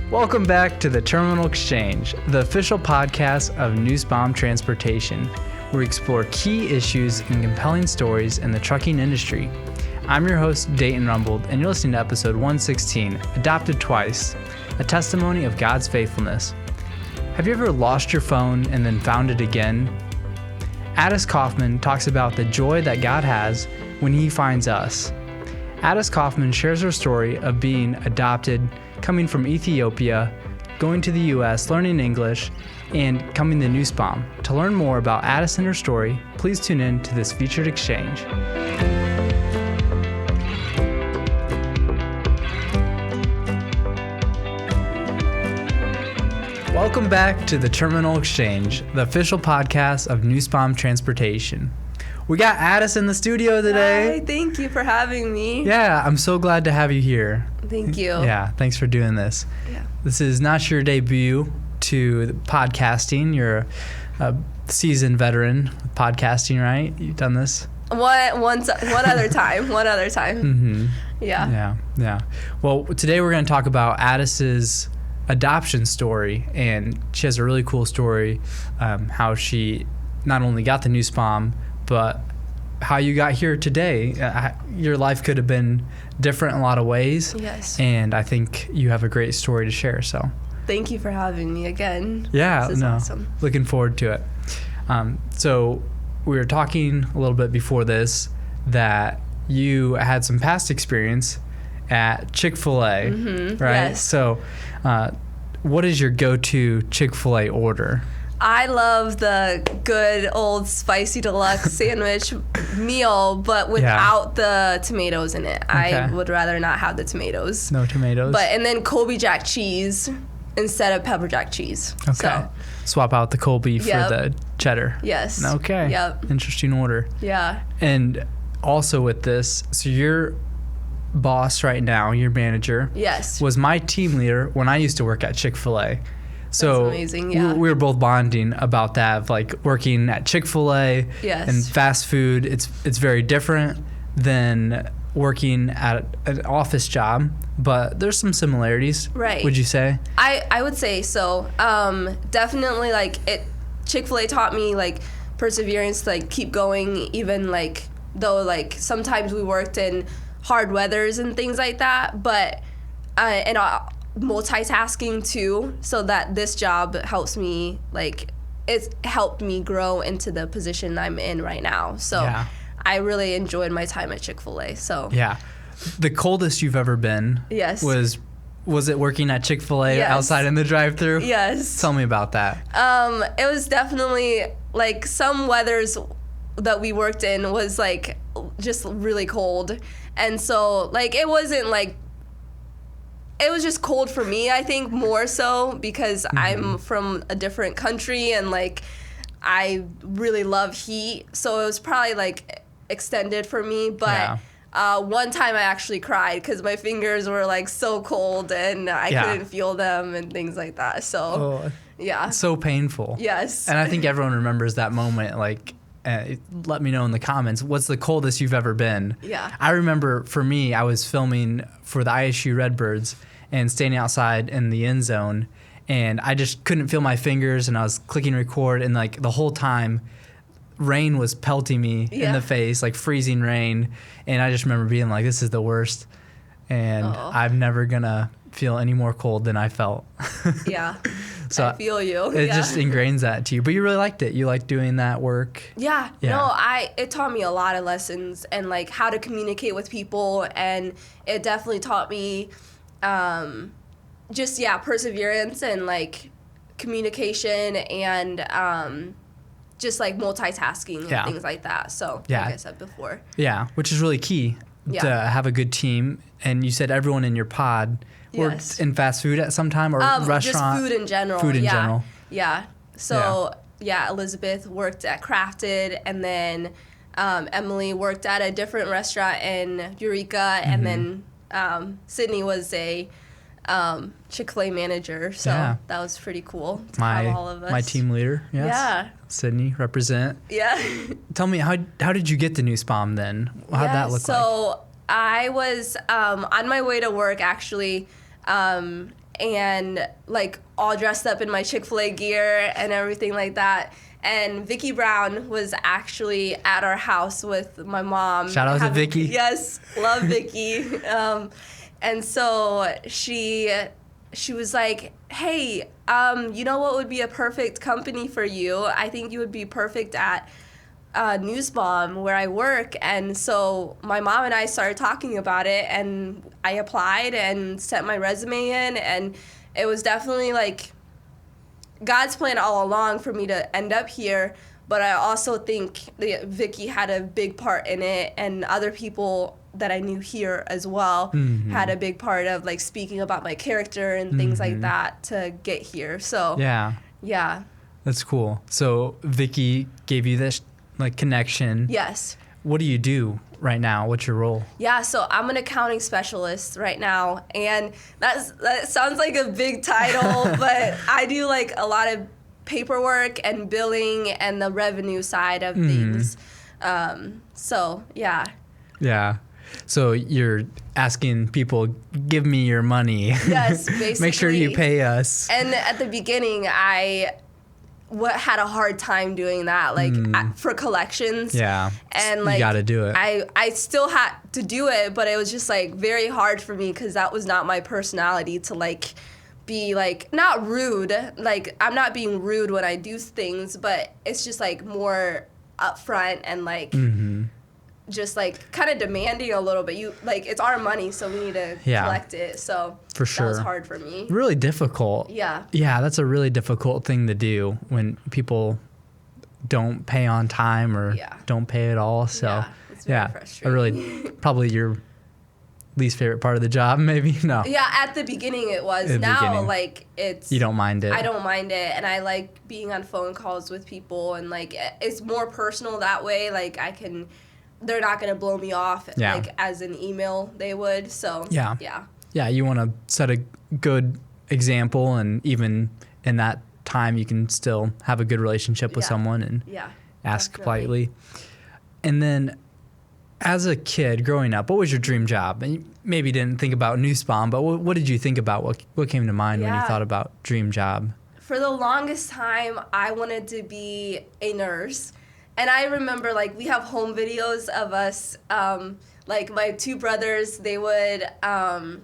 Welcome back to the Terminal Exchange, the official podcast of Nussbaum Transportation, where we explore key issues and compelling stories in the trucking industry. I'm your host, Dayton Rumbold, and you're listening to episode 116, Adopted Twice, a testimony of God's faithfulness. Have you ever lost your phone and then found it again? Addis Coffman talks about the joy that God has when He finds us. Addis Coffman shares her story of being adopted, coming from Ethiopia, going to the U.S., learning English, and coming to Nussbaum. To learn more about Addis and her story, please tune in to this featured exchange. Welcome back to the Terminal Exchange, the official podcast of Nussbaum Transportation. We got Addis in the studio today. Hi, thank you for having me. Yeah, I'm so glad to have you here. Thank you. Yeah, thanks for doing this. Yeah. This is not your debut to podcasting. You're a seasoned veteran with podcasting, right? You've done this? One other time. Mm-hmm. Yeah. Well, today we're going to talk about Addis's adoption story, and she has a really cool story, how she not only got the Nussbaum, but how you got here today. Your life could have been different in a lot of ways. Yes. And I think you have a great story to share. So thank you for having me again. Yeah, this is awesome. Looking forward to it. So we were talking a little bit before this that you had some past experience at Chick-fil-A, Mm-hmm. right? Yes. So what is your go-to Chick-fil-A order? I love the good old spicy deluxe sandwich meal, but without the tomatoes in it. Okay. I would rather not have the tomatoes. No tomatoes? And then Colby Jack cheese instead of pepper jack cheese. Okay. So, swap out the Colby for the cheddar. yes. Okay. Yep. Interesting order. Yeah. And also with this, so your boss right now, your manager, Yes. was my team leader when I used to work at Chick-fil-A. So That's amazing, yeah. we were both bonding about that, of like working at Chick-fil-A Yes. and fast food. It's very different than working at an office job, but there's some similarities. Right. Would you say? I would say so. Definitely, Chick-fil-A taught me perseverance, keep going, even though sometimes we worked in hard weathers and things like that, but and multitasking too, so that this job helps me, it's helped me grow into the position I'm in right now. So Yeah. I really enjoyed my time at Chick-fil-A. So Yeah. The coldest you've ever been Yes. was it working at Chick-fil-A Yes. outside in the drive-thru? Yes. Tell me about that. It was definitely some weathers that we worked in was just really cold, and so it wasn't it was just cold for me, I think, more so because I'm from a different country and I really love heat, so it was probably extended for me. But one time I actually cried because my fingers were so cold and I couldn't feel them and things like that. So yeah, So painful. yes. And I think everyone remembers that moment. Let me know in the comments, what's the coldest you've ever been? Yeah. I remember for me, I was filming for the ISU Redbirds and standing outside in the end zone, and I just couldn't feel my fingers, and I was clicking record, and the whole time rain was pelting me in the face, freezing rain, and I just remember being this is the worst, and I'm never gonna feel any more cold than I felt. Yeah. So I feel you. It just ingrains that to you. But you really liked it. You liked doing that work. Yeah. Yeah. No, it taught me a lot of lessons and how to communicate with people, and it definitely taught me perseverance and communication and just multitasking and things like that. So like I said before. Yeah, which is really key to have a good team. And you said everyone in your pod worked in fast food at some time or restaurant? Just food in general. Food in general. Yeah. So, Elizabeth worked at Crafted, and then Emily worked at a different restaurant in Eureka, and then Sydney was a Chick-fil-A manager. So that was pretty cool to have all of us. My team leader. Yes. Yeah. Sydney, represent. Yeah. Tell me, how did you get to Nussbaum then? How'd that look like? So I was on my way to work, actually, and like all dressed up in my Chick-fil-A gear and everything like that. And Vicky Brown was actually at our house with my mom. Shout out to Vicky. Yes, love Vicky. And so she was like, hey, you know what would be a perfect company for you? I think you would be perfect at Nussbaum, where I work. And so my mom and I started talking about it, and I applied and sent my resume in, and it was definitely like God's plan all along for me to end up here. But I also think that Vicky had a big part in it, and other people that I knew here as well had a big part of like speaking about my character and things like that to get here. So yeah, that's cool. So Vicky gave you this like connection. Yes. What do you do right now? What's your role? Yeah, so I'm an accounting specialist right now, and that sounds like a big title, but I do like a lot of paperwork and billing and the revenue side of things. So yeah. Yeah. So you're asking people, give me your money. Yes, basically. Make sure you pay us. And at the beginning, I had a hard time doing that, like for collections. Yeah. And like you got to do it. I still had to do it, but it was just like very hard for me because that was not my personality to like be like not rude. Like I'm not being rude when I do things, but it's just like more upfront and like just like kind of demanding a little bit. You like it's our money, so we need to collect it. So for sure, that was hard for me. Really difficult. Yeah. Yeah, that's a really difficult thing to do when people don't pay on time or don't pay at all. So it's very frustrating. Really probably your least favorite part of the job, maybe? No. Yeah, at the beginning it was. Now like it's you don't mind it. I don't mind it, and I like being on phone calls with people, and like it's more personal that way. Like they're not going to blow me off like as an email they would. So yeah, you want to set a good example, and even in that time you can still have a good relationship with someone and ask politely. And then as a kid growing up, what was your dream job? And you maybe didn't think about Nussbaum, but what did you think about? What came to mind when you thought about dream job? For the longest time, I wanted to be a nurse. And I remember, like, we have home videos of us, like, my two brothers, they would,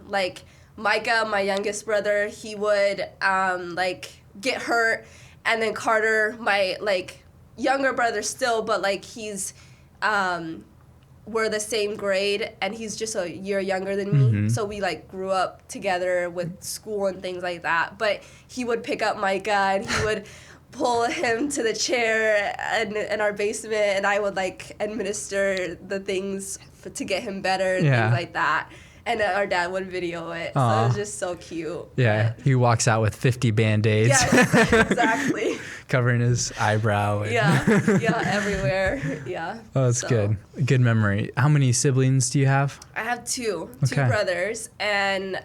like, Micah, my youngest brother, he would, like, get hurt. And then Carter, my, like, younger brother still, but, like, he's, we're the same grade, and he's just a year younger than me. So we, like, grew up together with school and things like that. But he would pick up Micah, and he would pull him to the chair in our basement, and I would like administer the things to get him better and things like that. And our dad would video it. So it was just so cute. Yeah, he walks out with 50 Band-Aids. Yeah, exactly. Covering his eyebrow. And Everywhere. Yeah. Oh, that's good. Good memory. How many siblings do you have? I have two brothers. And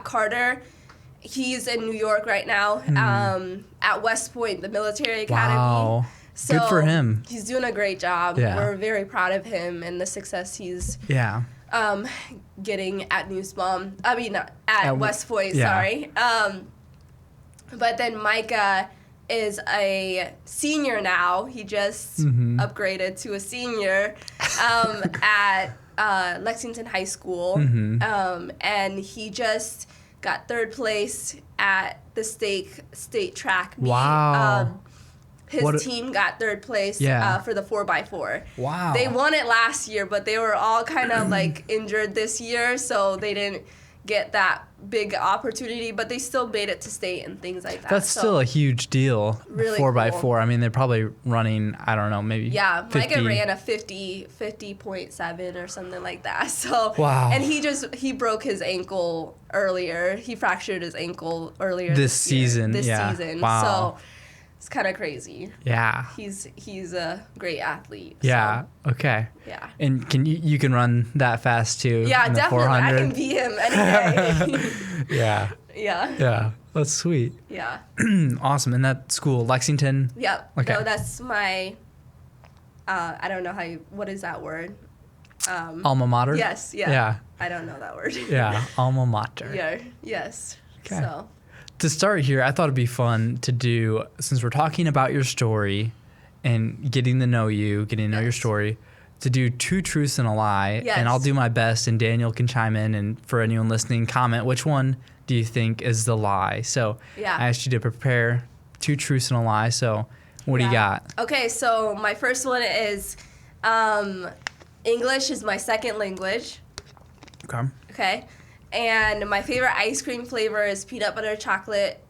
Carter, he's in New York right now, at West Point, the military academy. Wow. So good for him. He's doing a great job. Yeah. We're very proud of him and the success he's getting at Nussbaum. I mean, at West Point, sorry. But then Micah is a senior now. He just upgraded to a senior at Lexington High School. And he just got third place at the state track meet. Wow. His team got third place for the 4x4. Wow. They won it last year, but they were all kind of like injured this year, so they didn't get that big opportunity, but they still made it to state and things like that. That's still a huge deal. Really 4x4. cool. I mean, they're probably running, I don't know, maybe 50. Micah ran a 50.7 or something like that. So wow. And he broke his ankle earlier. He fractured his ankle earlier this season. This season. Wow. it's kind of crazy. Yeah. He's a great athlete. Yeah. So, Okay. yeah. And you can run that fast too? Yeah, in the definitely. 400? I can beat him any day. Yeah. Yeah. Yeah. That's sweet. Yeah. Awesome. And that school, Lexington? Yep. Okay. No, that's my. I don't know what is that word? Alma mater? Yes. Yeah. Yeah. I don't know that word. Yeah. Alma mater. Yeah. Yes. Okay. So. To start here, I thought it'd be fun to do, since we're talking about your story and getting to know you, getting to know your story, to do 2 truths and a lie. Yes. And I'll do my best, and Daniel can chime in. And for anyone listening, comment which one do you think is the lie. So Yeah. I asked you to prepare 2 truths and a lie. So what do you got? Okay, so my first one is English is my second language. Okay. Okay. And my favorite ice cream flavor is peanut butter chocolate,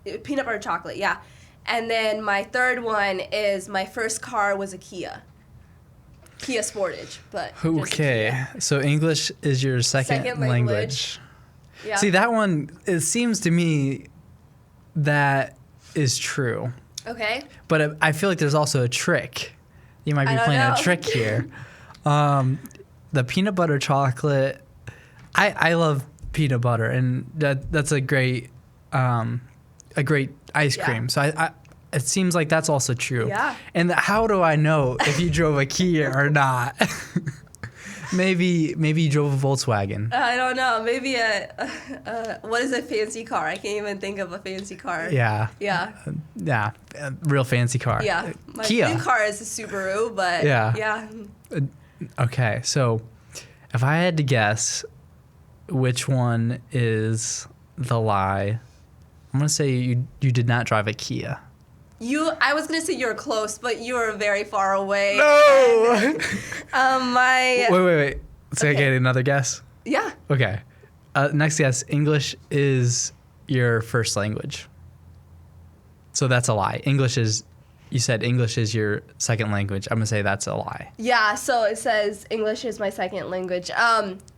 yeah. And then my third one is my first car was a Kia Sportage, but just a Okay. Kia. So English is your second language. Yeah. See, that one, it seems to me that is true. Okay. But I feel like there's also a trick. You might be I don't playing know. a trick here. The peanut butter chocolate, I love peanut butter, and that's a great ice cream. So it seems like that's also true. Yeah. And how do I know if you drove a Kia or not? Maybe you drove a Volkswagen. I don't know. Maybe what is a fancy car? I can't even think of a fancy car. Yeah. Yeah. Yeah. A real fancy car. Yeah. My Kia. dream car is a Subaru, but yeah. Okay, so if I had to guess which one is the lie, I'm gonna say you did not drive a Kia. I was gonna say you're close, but you were very far away. No. Wait. So I get another guess. Yeah. Okay. Next guess. English is your first language. So that's a lie. You said English is your second language. I'm gonna say that's a lie. Yeah. So it says English is my second language.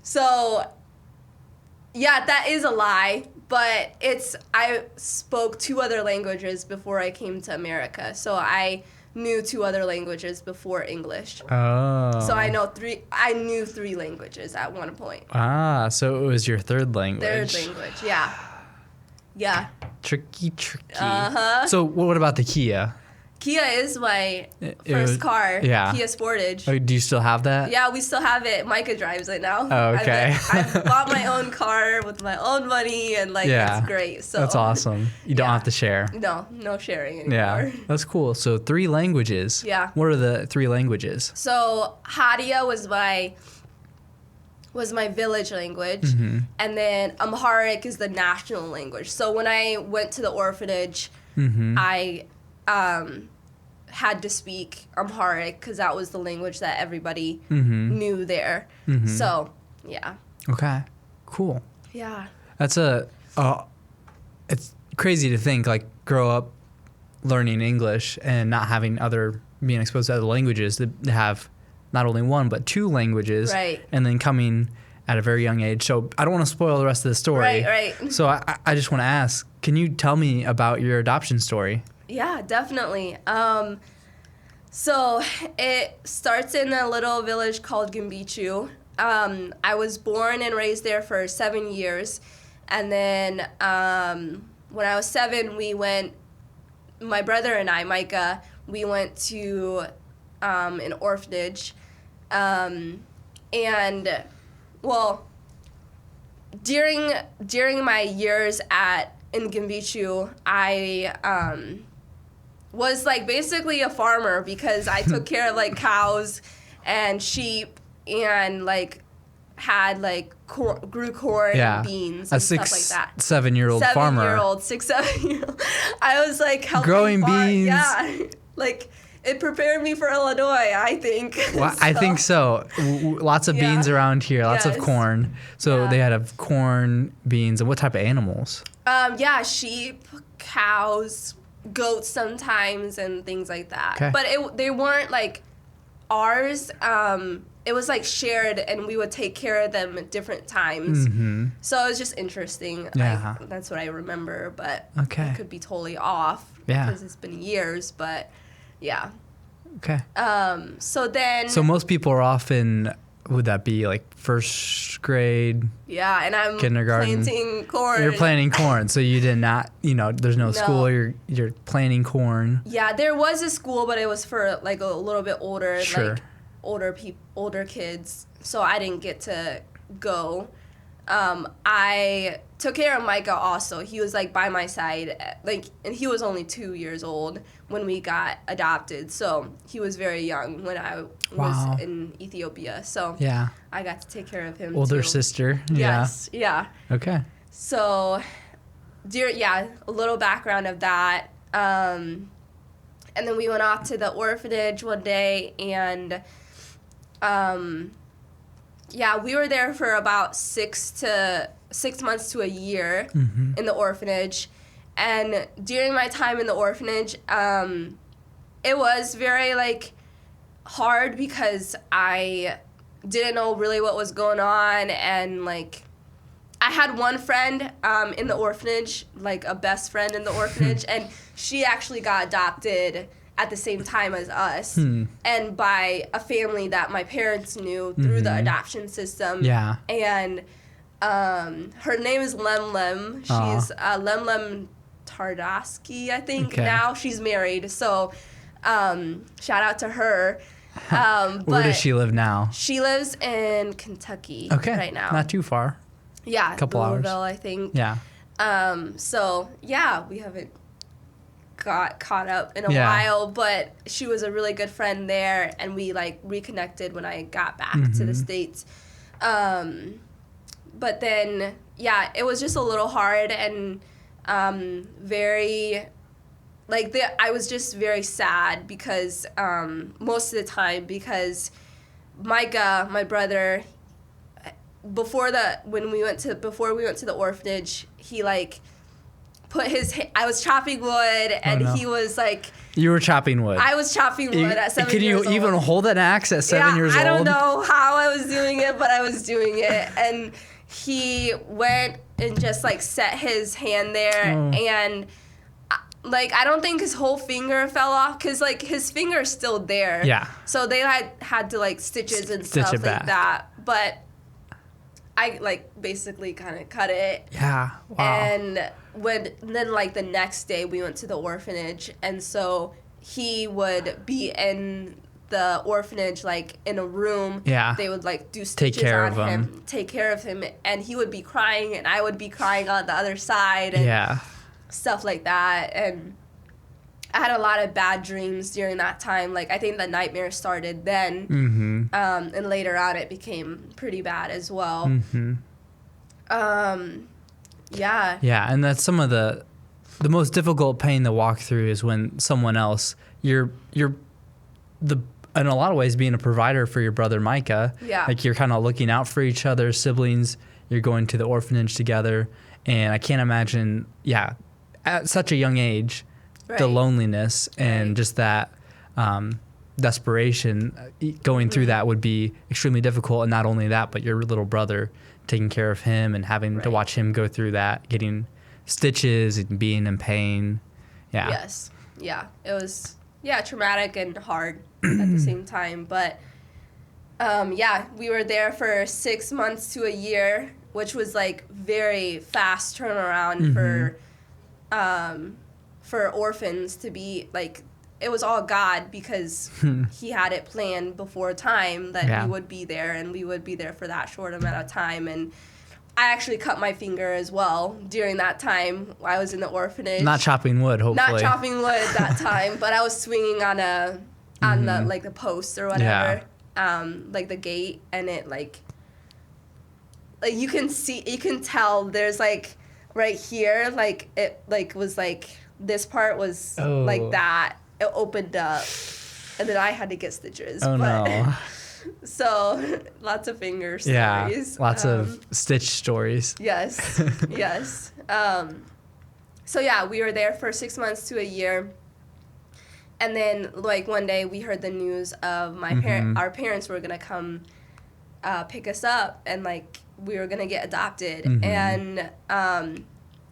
So yeah, that is a lie. But I spoke 2 other languages before I came to America. So I knew 2 other languages before English. Oh. So I knew 3 languages at one point. So it was your third language. Third language, yeah. Yeah. Tricky. Uh-huh. So what about the Kia? Kia is my first car. Yeah. Kia Sportage. Oh, do you still have that? Yeah, we still have it. Micah drives it now. Oh, okay. I bought my own car with my own money, and it's great. So that's awesome. You don't have to share. No sharing anymore. Yeah, that's cool. So 3 languages. Yeah. What are the 3 languages? So Hadia was my village language, and then Amharic is the national language. So when I went to the orphanage, I had to speak Amharic because that was the language that everybody knew there. So, yeah. Okay, cool. Yeah. That's it's crazy to think, like, grow up learning English and not being exposed to other languages, to have not only 1, but 2 languages. Right. And then coming at a very young age. So I don't want to spoil the rest of the story. Right. So I just want to ask, can you tell me about your adoption story? Yeah, definitely. So it starts in a little village called Gimbichu. I was born and raised there for 7 years. And then when I was 7, my brother and I, Micah, we went to an orphanage. During my years in Gimbichu, I was basically a farmer because I took care of cows and sheep and grew corn and beans and stuff like that. 7-year-old farmer. 7-year-old. I was helping growing beans. Yeah, it prepared me for Illinois, I think. Well, I think so. Lots of beans around here, lots of corn. So they had corn, beans, and what type of animals? Sheep, cows, goats sometimes, and things like that. Okay. But they weren't ours. it was like shared, and we would take care of them at different times. So it was just interesting. Yeah. That's what I remember, but Okay. I could be totally off because it's been years. But yeah. Okay. So then. So most people are off in, would that be like first grade? Yeah, and I'm kindergarten. planting corn. You're planting corn, so you did not, there's no school. You're planting corn. Yeah, there was a school, but it was for like a little bit older, Sure. like older kids. So I didn't get to go. I took care of Micah also. He was like by my side, and he was only 2 years old when we got adopted. So he was very young when I was in Ethiopia. So yeah, I got to take care of him. Older too. sister. Yes. Yeah. Okay. So, a little background of that. And then we went off to the orphanage one day, and we were there for about 6 months to a year in the orphanage. And during my time in the orphanage, it was very like hard because I didn't know really what was going on, and like I had one friend in the orphanage, like a best friend in the orphanage, and she actually got adopted at the same time as us, and by a family that my parents knew through the adoption system. Yeah. And her name is Lemlem. She's Lemlem Tardowski, I think. Okay. Now she's married, so shout out to her. Where does she live now? She lives in Kentucky right now. Not too far. Yeah, couple hours. Louisville, I think. Yeah. We haven't got caught up in a while, but she was a really good friend there, and we like reconnected when I got back to the States. But then, it was just a little hard, and very, like, I was just very sad because most of the time, because Micah, my brother, before we went to the orphanage, he like put I was chopping wood, and he was like, you were chopping wood. I was chopping wood at 7 years old. Can you even hold an axe at 7 years old? I don't know how I was doing it, but I was doing it. And he went and just like set his hand there, and like I don't think his whole finger fell off, because like his finger's still there. Yeah. So they had to like stitches and Stitch stuff it like back. that. But I like basically kind of cut it. Yeah. Wow. And then like the next day we went to the orphanage, and so he would be in the orphanage like in a room. Yeah. They would like do stitches on him, take care of him, and he would be crying, and I would be crying on the other side, and stuff like that. And I had a lot of bad dreams during that time. Like I think the nightmare started then, and later on it became pretty bad as well. Yeah, and that's some of the most difficult pain to walk through is when someone else, you're in a lot of ways being a provider for your brother Micah. Yeah. Like you're kind of looking out for each other, siblings. You're going to the orphanage together, and I can't imagine, at such a young age, the loneliness and just that desperation going through that would be extremely difficult. And not only that, but your little brother, taking care of him and having to watch him go through that, getting stitches and being in pain. Yeah. Yes. Yeah. It was, traumatic and hard at the same time. But, we were there for 6 months to a year, which was like very fast turnaround for orphans to be like, it was all God, because he had it planned before time that we would be there, and we would be there for that short amount of time. And I actually cut my finger as well during that time. I was in the orphanage. Not chopping wood, hopefully. Not chopping wood that time, but I was swinging on the like the post or whatever, like the gate, and it like you can tell there's like right here, like it like was like this part was like that. It opened up, and then I had to get stitches. No. So, lots of finger stories. Yeah, lots of stitch stories. Yes, yes. So, we were there for 6 months to a year. And then, like, one day we heard the news of our parents were going to come pick us up, and, like, we were going to get adopted. And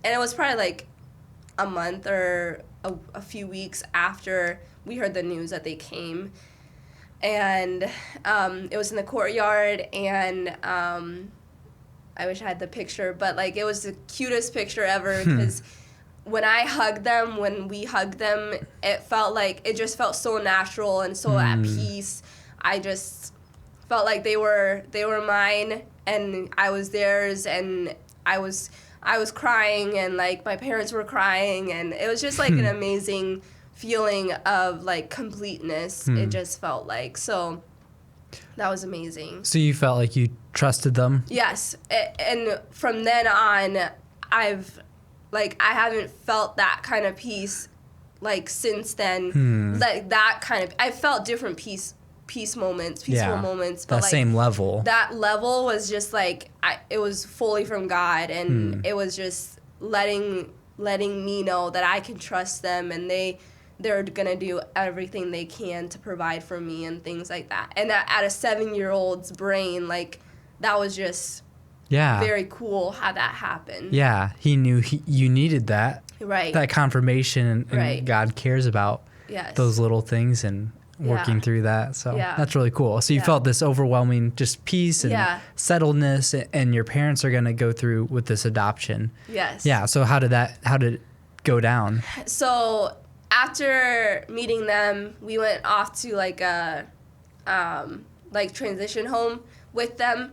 it was probably, like, a month or a few weeks after we heard the news that they came. And it was in the courtyard, and I wish I had the picture, but, like, it was the cutest picture ever because when we hugged them, it just felt so natural and so at peace. I just felt like they were mine and I was theirs, and I was crying, and, like, my parents were crying, and it was just, like, an amazing feeling of, like, completeness. It just felt like. So that was amazing. So you felt like you trusted them? Yes. And from then on, I haven't felt that kind of peace, like, since then. Like, that kind of, I felt different peaceful moments, but, that, like, same level. That level was just, like, it was fully from God, and it was just letting me know that I can trust them, and they're gonna do everything they can to provide for me and things like that. And at a 7-year-old's brain, like, that was just very cool how that happened. Yeah, he knew you needed that. Right. That confirmation, and God cares about those little things and working through that. So that's really cool. So you felt this overwhelming just peace and settledness, and your parents are going to go through with this adoption. Yes. Yeah. So how did it go down? So after meeting them, we went off to, like, a transition home with them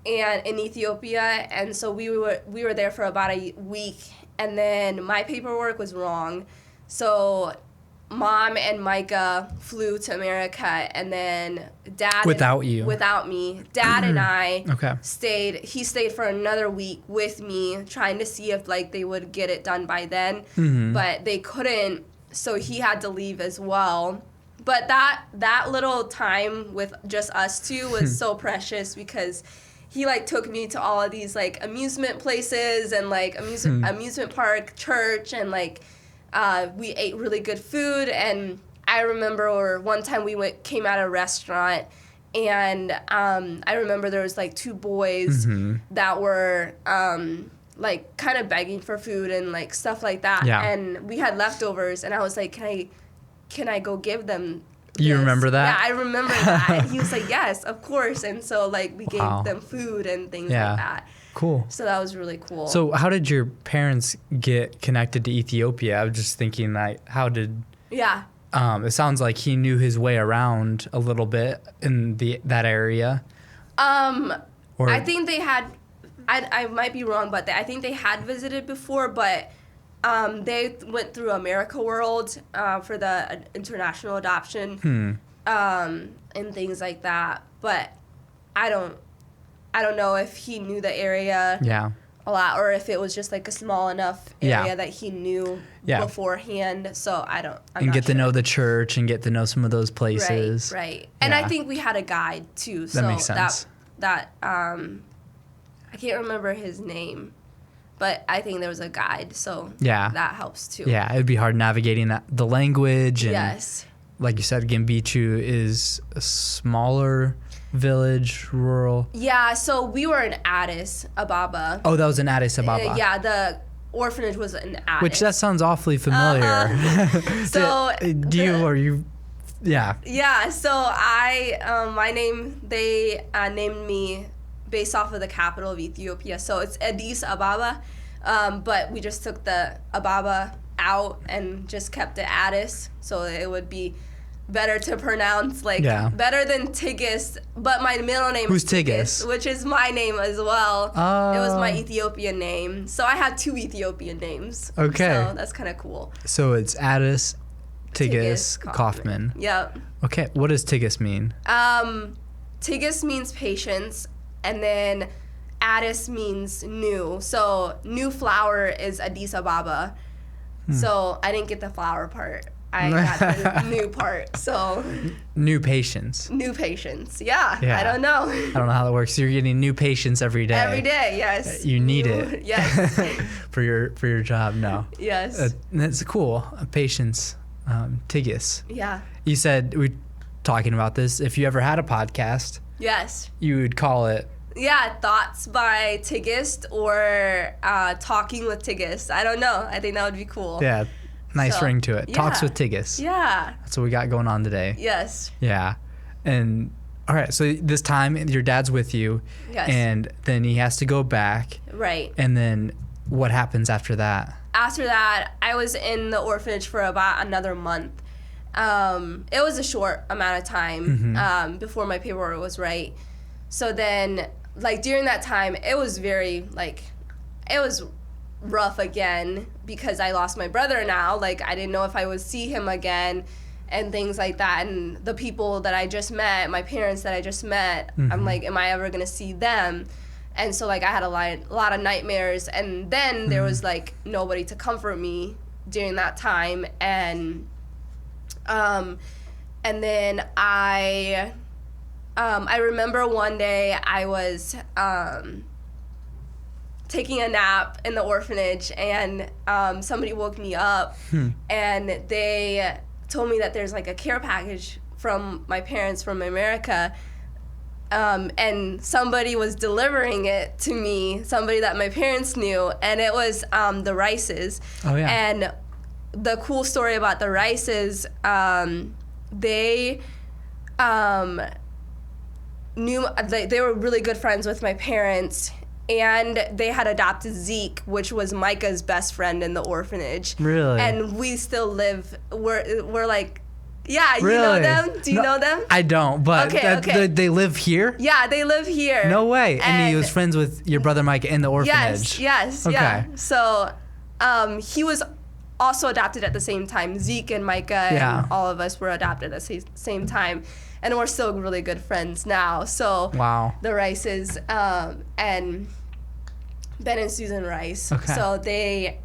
and in Ethiopia, and so we were there for about a week, and then my paperwork was wrong. So Mom and Micah flew to America, and then Dad without me. Dad and I stayed. He stayed for another week with me, trying to see if, like, they would get it done by then, but they couldn't. So he had to leave as well. But that little time with just us two was so precious because he, like, took me to all of these, like, amusement places and, like, amusement park, church, and, like, we ate really good food. And I remember one time came out of a restaurant, and I remember there was, like, 2 boys that were like, kind of begging for food and, like, stuff like that. Yeah. And we had leftovers, and I was like, can I go give them this? You remember that? Yeah, I remember that. And he was like, yes, of course. And so, like, we gave them food and things like that. Cool. So that was really cool. So how did your parents get connected to Ethiopia? I was just thinking, like, how did... Yeah. It sounds like he knew his way around a little bit in that area. I think they had... I might be wrong, but I think they had visited before, but they went through America World for the international adoption and things like that. But I don't know if he knew the area a lot, or if it was just, like, a small enough area that he knew beforehand. So I'm get to know the church and get to know some of those places. Right. And I think we had a guide too. So that makes sense. That I can't remember his name, but I think there was a guide, so that helps too. Yeah, it would be hard navigating the language. And yes. Like you said, Gimbichu is a smaller village, rural. Yeah, so we were in Addis Ababa. Oh, that was in Addis Ababa. Yeah, the orphanage was in Addis. Which that sounds awfully familiar. So Yeah, so my name, they named me based off of the capital of Ethiopia. So it's Addis Ababa, but we just took the Ababa out and just kept it Addis, so it would be better to pronounce, like, better than Tigis. But my middle name is Tigis, which is my name as well. It was my Ethiopian name. So I have 2 Ethiopian names. Okay. So that's kind of cool. So it's Addis Tigis Coffman. Yep. Okay, what does Tigis mean? Tigis means patience, and then Addis means new. So new flower is Addis Ababa. So I didn't get the flower part. I got the new part. So new patience. New patience. Yeah. I don't know. I don't know how that works. You're getting new patience every day. Every day, yes. You need it. Yes. for your job. No. Yes. That's cool. Patience. Tigges. Yeah. You said, we were talking about this, if you ever had a podcast, Yes. you would call it. Yeah, Thoughts by Tigges or Talking with Tigges. I don't know. I think that would be cool. Yeah, nice So, ring to it. yeah. Talks with Tigges. Yeah. That's what we got going on today. Yes. Yeah. And all right, so this time your dad's with you. Yes. And then he has to go back. Right. And then what happens after that? After that, I was in the orphanage for about another month. It was a short amount of time before my paperwork was right. So then, like, during that time, it was very, like, it was rough again because I lost my brother now. Like, I didn't know if I would see him again and things like that. And the people that I just met, my parents that I just met, I'm like, am I ever going to see them? And so, like, I had a lot of nightmares. And then there was, like, nobody to comfort me during that time. And then I remember one day I was taking a nap in the orphanage, and somebody woke me up, and they told me that there's like a care package from my parents from America, and somebody was delivering it to me, somebody that my parents knew, and it was the Rices. Oh, yeah. And the cool story about the Rices, they they were really good friends with my parents, and they had adopted Zeke, which was Micah's best friend in the orphanage. Really? And we still live. We're like, yeah, you Really? know them? Do you No, know them? I don't, but Okay. they live here? Yeah, they live here. No way. And he was friends with your brother Mike in the orphanage. Yes, Okay. yeah. So he was also adopted at the same time. Zeke and Micah Yeah. and all of us were adopted at the same time. And we're still really good friends now. So Wow. the Rices and Ben and Susan Rice. Okay. So they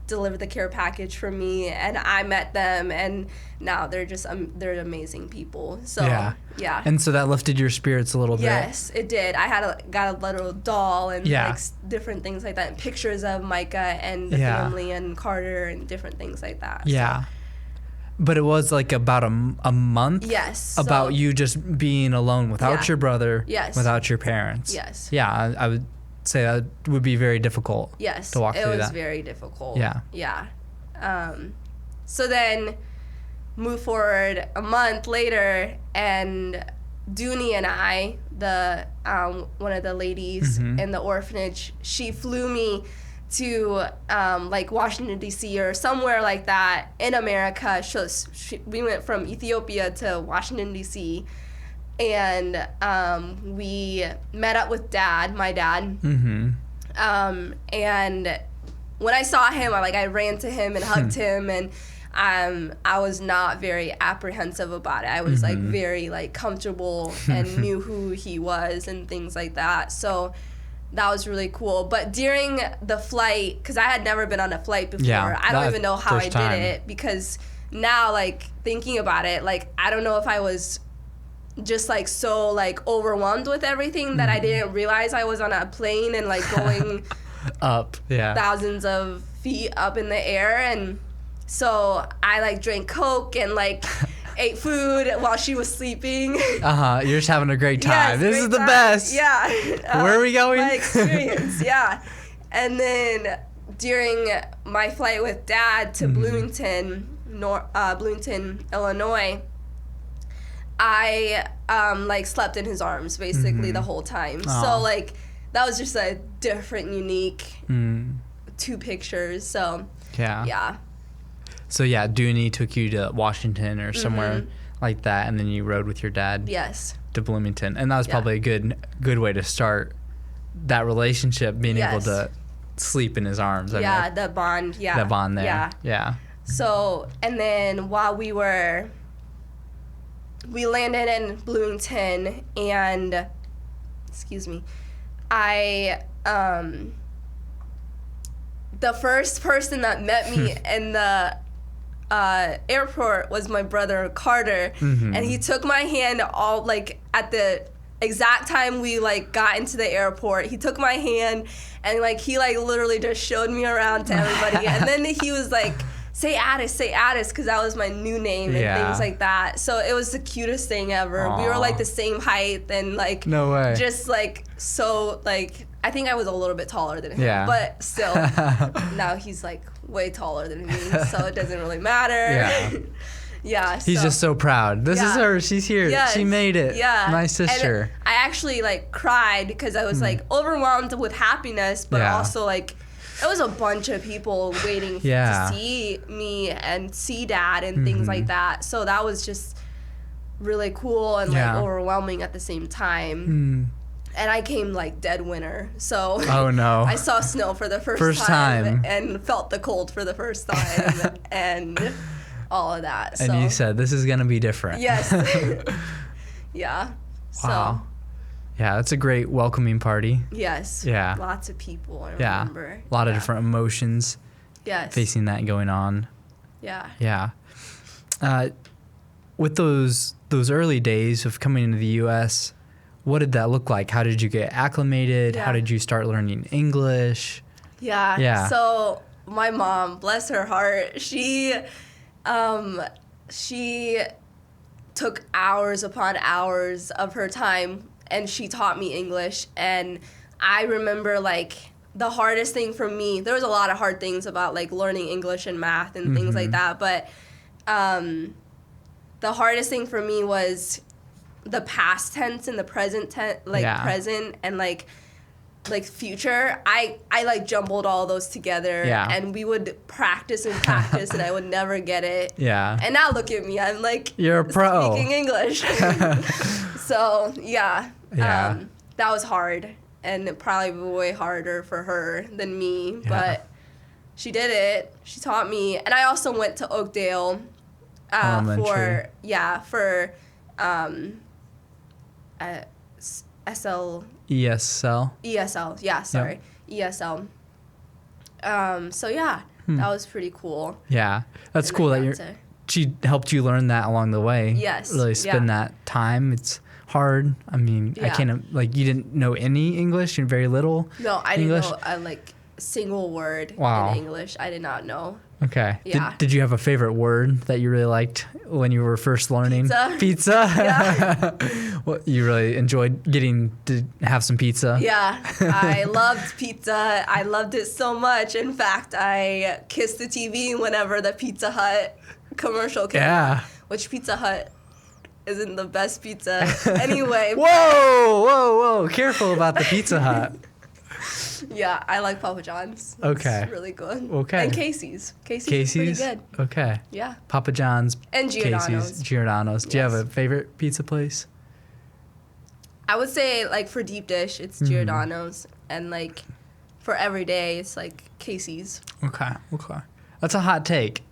delivered the care package for me, and I met them, and now they're just they're amazing people. So yeah. And so that lifted your spirits a little bit. Yes, it did. I got a little doll and Yeah. like different things like that, and pictures of Micah and the family and Carter and different things like that. Yeah. But it was like about a month. Yes. About so, you just being alone without your brother. Yes. Without your parents. Yes. Yeah, I would say that would be very difficult. Yes. To walk through that. It was very difficult. Yeah. Yeah. So then, move forward a month later, and Dooney and I, the one of the ladies in the orphanage, she flew me to like Washington D.C. or somewhere like that in America. We went from Ethiopia to Washington D.C. and we met up with my dad. And when I saw him, I ran to him and hugged him, and I was not very apprehensive about it. I was like very like comfortable and knew who he was and things like that. So that was really cool. But during the flight, because I had never been on a flight before, I don't even know how I did it, because now, like, thinking about it, like, I don't know if I was just like so like overwhelmed with everything that I didn't realize I was on a plane and like going up, thousands of feet up in the air. And so I like drank Coke and like ate food while she was sleeping. You're just having a great time. Yes, this is the best. Yeah. Where are we going? My experience, yeah. And then during my flight with Dad to Bloomington, Illinois, I like slept in his arms basically the whole time. Aww. So like that was just a different, unique two pictures. So yeah. So yeah, Dooney took you to Washington or somewhere like that, and then you rode with your dad. Yes. To Bloomington, and that was probably a good way to start that relationship, being able to sleep in his arms. Yeah, the bond. Yeah. The bond there. Yeah. So, and then while we landed in Bloomington, and the first person that met me in the airport was my brother Carter, and he took my hand all like at the exact time we like got into the airport. He took my hand and like he like literally just showed me around to everybody, and then he was like say Addis, because that was my new name and things like that. So it was the cutest thing ever. Aww. We were like the same height and like no way. Just like so like I think I was a little bit taller than him. Yeah. But still, now he's like way taller than me, so it doesn't really matter. Yeah. Yeah. He's just so proud. This is her. She's here. Yes. She made it. Yeah. My sister. And I actually like cried because I was like overwhelmed with happiness, but also like it was a bunch of people waiting to see me and see Dad and things like that. So that was just really cool and like overwhelming at the same time. And I came like dead winter. So oh no. I saw snow for the first time and felt the cold for the first time and all of that. And you said this is gonna be different. Yes. Yeah. Wow. So, yeah, that's a great welcoming party. Yes. Yeah. Lots of people. I remember. A lot of different emotions. Yes. Facing that going on. Yeah. Yeah. With those early days of coming into the U.S., what did that look like? How did you get acclimated? How did you start learning English? Yeah. Yeah. So my mom, bless her heart, she took hours upon hours of her time and she taught me English. And I remember like the hardest thing for me, there was a lot of hard things about like learning English and math and things like that, but the hardest thing for me was the past tense and the present tense, like present and like future. I like jumbled all those together and we would practice and I would never get it. Yeah. And now look at me, I'm like you're a pro speaking English. So that was hard and probably way harder for her than me, but she did it. She taught me. And I also went to Oakdale for ESL. Yeah, sorry. Yep. ESL. So that was pretty cool. Yeah. That's cool that she helped you learn that along the way. Yes. Really spend that time. It's hard. I mean, I can't, like, you didn't know any English? You're very little No, I English? didn't know a single word in English. I did not know. Okay. Yeah. Did you have a favorite word that you really liked when you were first learning? Pizza? Yeah. Well, you really enjoyed getting to have some pizza? Yeah. I loved pizza. I loved it so much. In fact, I kissed the TV whenever the Pizza Hut commercial came out, which Pizza Hut isn't the best pizza anyway. Whoa. Careful about the Pizza Hut. Yeah, I like Papa John's. Okay. It's really good. Okay. And Casey's. Casey's is pretty good. Okay. Yeah. Papa John's. And Giordano's. Casey's. Giordano's. Do you have a favorite pizza place? I would say, like, for deep dish, it's Giordano's. And, like, for every day, it's, like, Casey's. Okay. That's a hot take.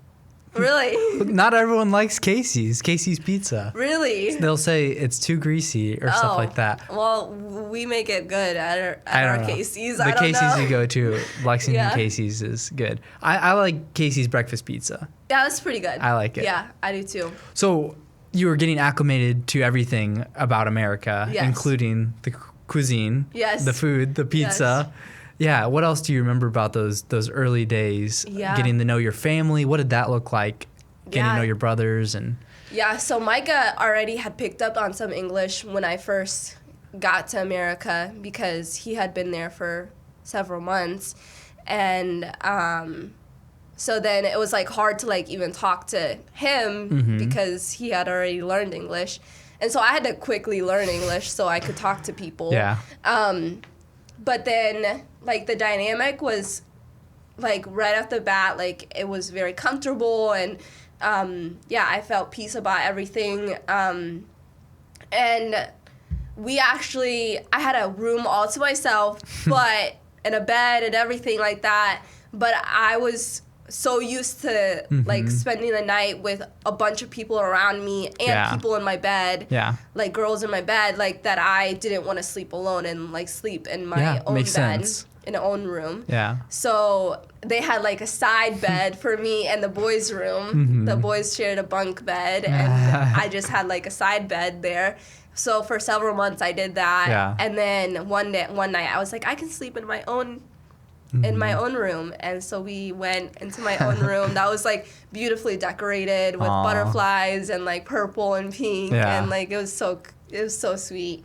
Really? Not everyone likes Casey's pizza. Really? They'll say it's too greasy or stuff like that. Well, we make it good at our Casey's. The Casey's you go to, Lexington Casey's is good. I like Casey's breakfast pizza. Yeah, that's pretty good. I like it. Yeah, I do too. So you were getting acclimated to everything about America, including the cuisine, the food, the pizza. Yes. Yeah, what else do you remember about those early days? Yeah. Getting to know your family. What did that look like? Getting to know your brothers and... Yeah, so Micah already had picked up on some English when I first got to America because he had been there for several months. And so then it was like hard to like even talk to him because he had already learned English. And so I had to quickly learn English so I could talk to people. Yeah. But then, like, the dynamic was, like, right off the bat, like, it was very comfortable, and, I felt peace about everything. And I had a room all to myself, and a bed and everything like that, but I was so used to, like, spending the night with a bunch of people around me and people in my bed, like, girls in my bed, like, that I didn't want to sleep alone and, like, sleep in my own bed, in an own room. Yeah. So they had, like, a side bed for me and the boys' room. The boys shared a bunk bed, and I just had, like, a side bed there. So for several months I did that. Yeah. And then one night I was like, I can sleep in my own in my own room. And so we went into my own room that was like beautifully decorated with butterflies and like purple and pink. And like it was so sweet.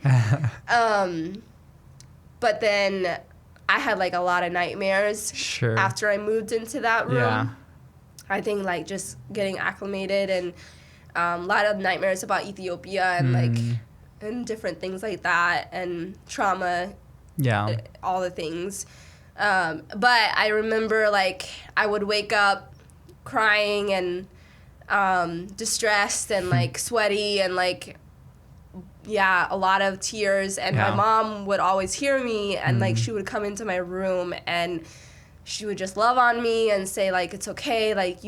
But then I had like a lot of nightmares after I moved into that room. Yeah. I think like just getting acclimated, and a lot of nightmares about Ethiopia and like and different things like that, and trauma, all the things. But I remember like I would wake up crying and distressed and like sweaty and like a lot of tears, and my mom would always hear me, and like she would come into my room and she would just love on me and say like it's okay, like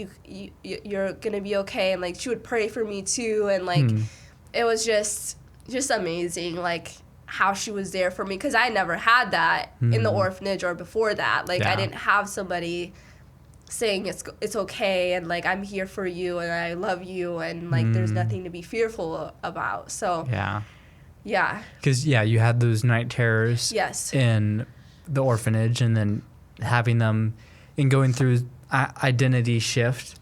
you're gonna be okay, and like she would pray for me too, and like it was just amazing like how she was there for me, because I never had that in the orphanage or before that. Like I didn't have somebody saying it's okay, and like I'm here for you and I love you, and like there's nothing to be fearful about. So because you had those night terrors in the orphanage, and then having them and going through identity shift,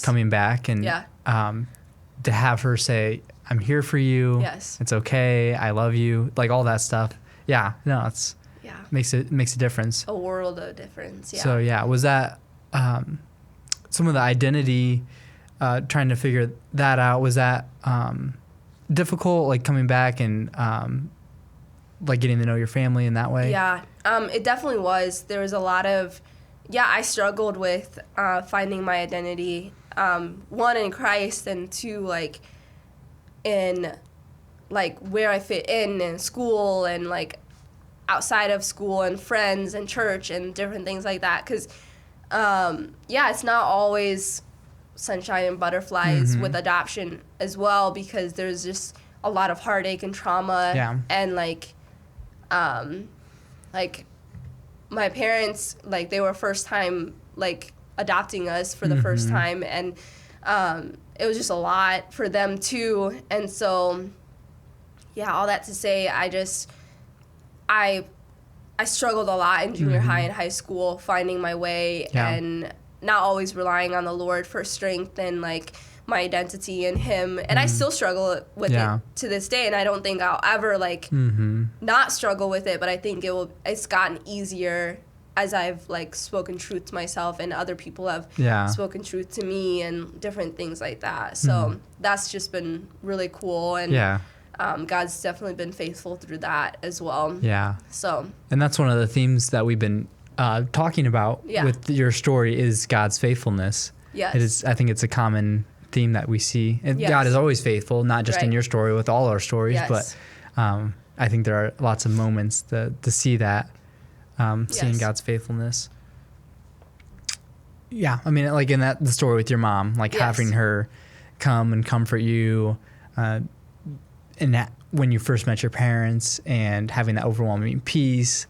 coming back, and to have her say, I'm here for you, it's okay, I love you, like all that stuff. It's makes a difference, a world of difference. So was that some of the identity, trying to figure that out, was that difficult, like coming back and like getting to know your family in that way? It definitely was. There was a lot of I struggled with finding my identity, one in Christ, and two like in like where I fit in school, and like outside of school, and friends and church and different things like that, because it's not always sunshine and butterflies with adoption as well, because there's just a lot of heartache and trauma, and like my parents, like they were first time like adopting us for the first time, and it was just a lot for them too. And so all that to say, I struggled a lot in junior high and high school, finding my way and not always relying on the Lord for strength and like my identity in Him. And I still struggle with it to this day, and I don't think I'll ever like not struggle with it, but I think it's gotten easier as I've like spoken truth to myself, and other people have spoken truth to me, and different things like that. So that's just been really cool, and God's definitely been faithful through that as well. So, and that's one of the themes that we've been talking about with your story, is God's faithfulness. It is. I think it's a common theme that we see. And God is always faithful, not just in your story, with all our stories, but I think there are lots of moments to see that, seeing God's failfulness. I mean, like in the story with your mom, like having her come and comfort you, and that when you first met your parents, and having that overwhelming peace,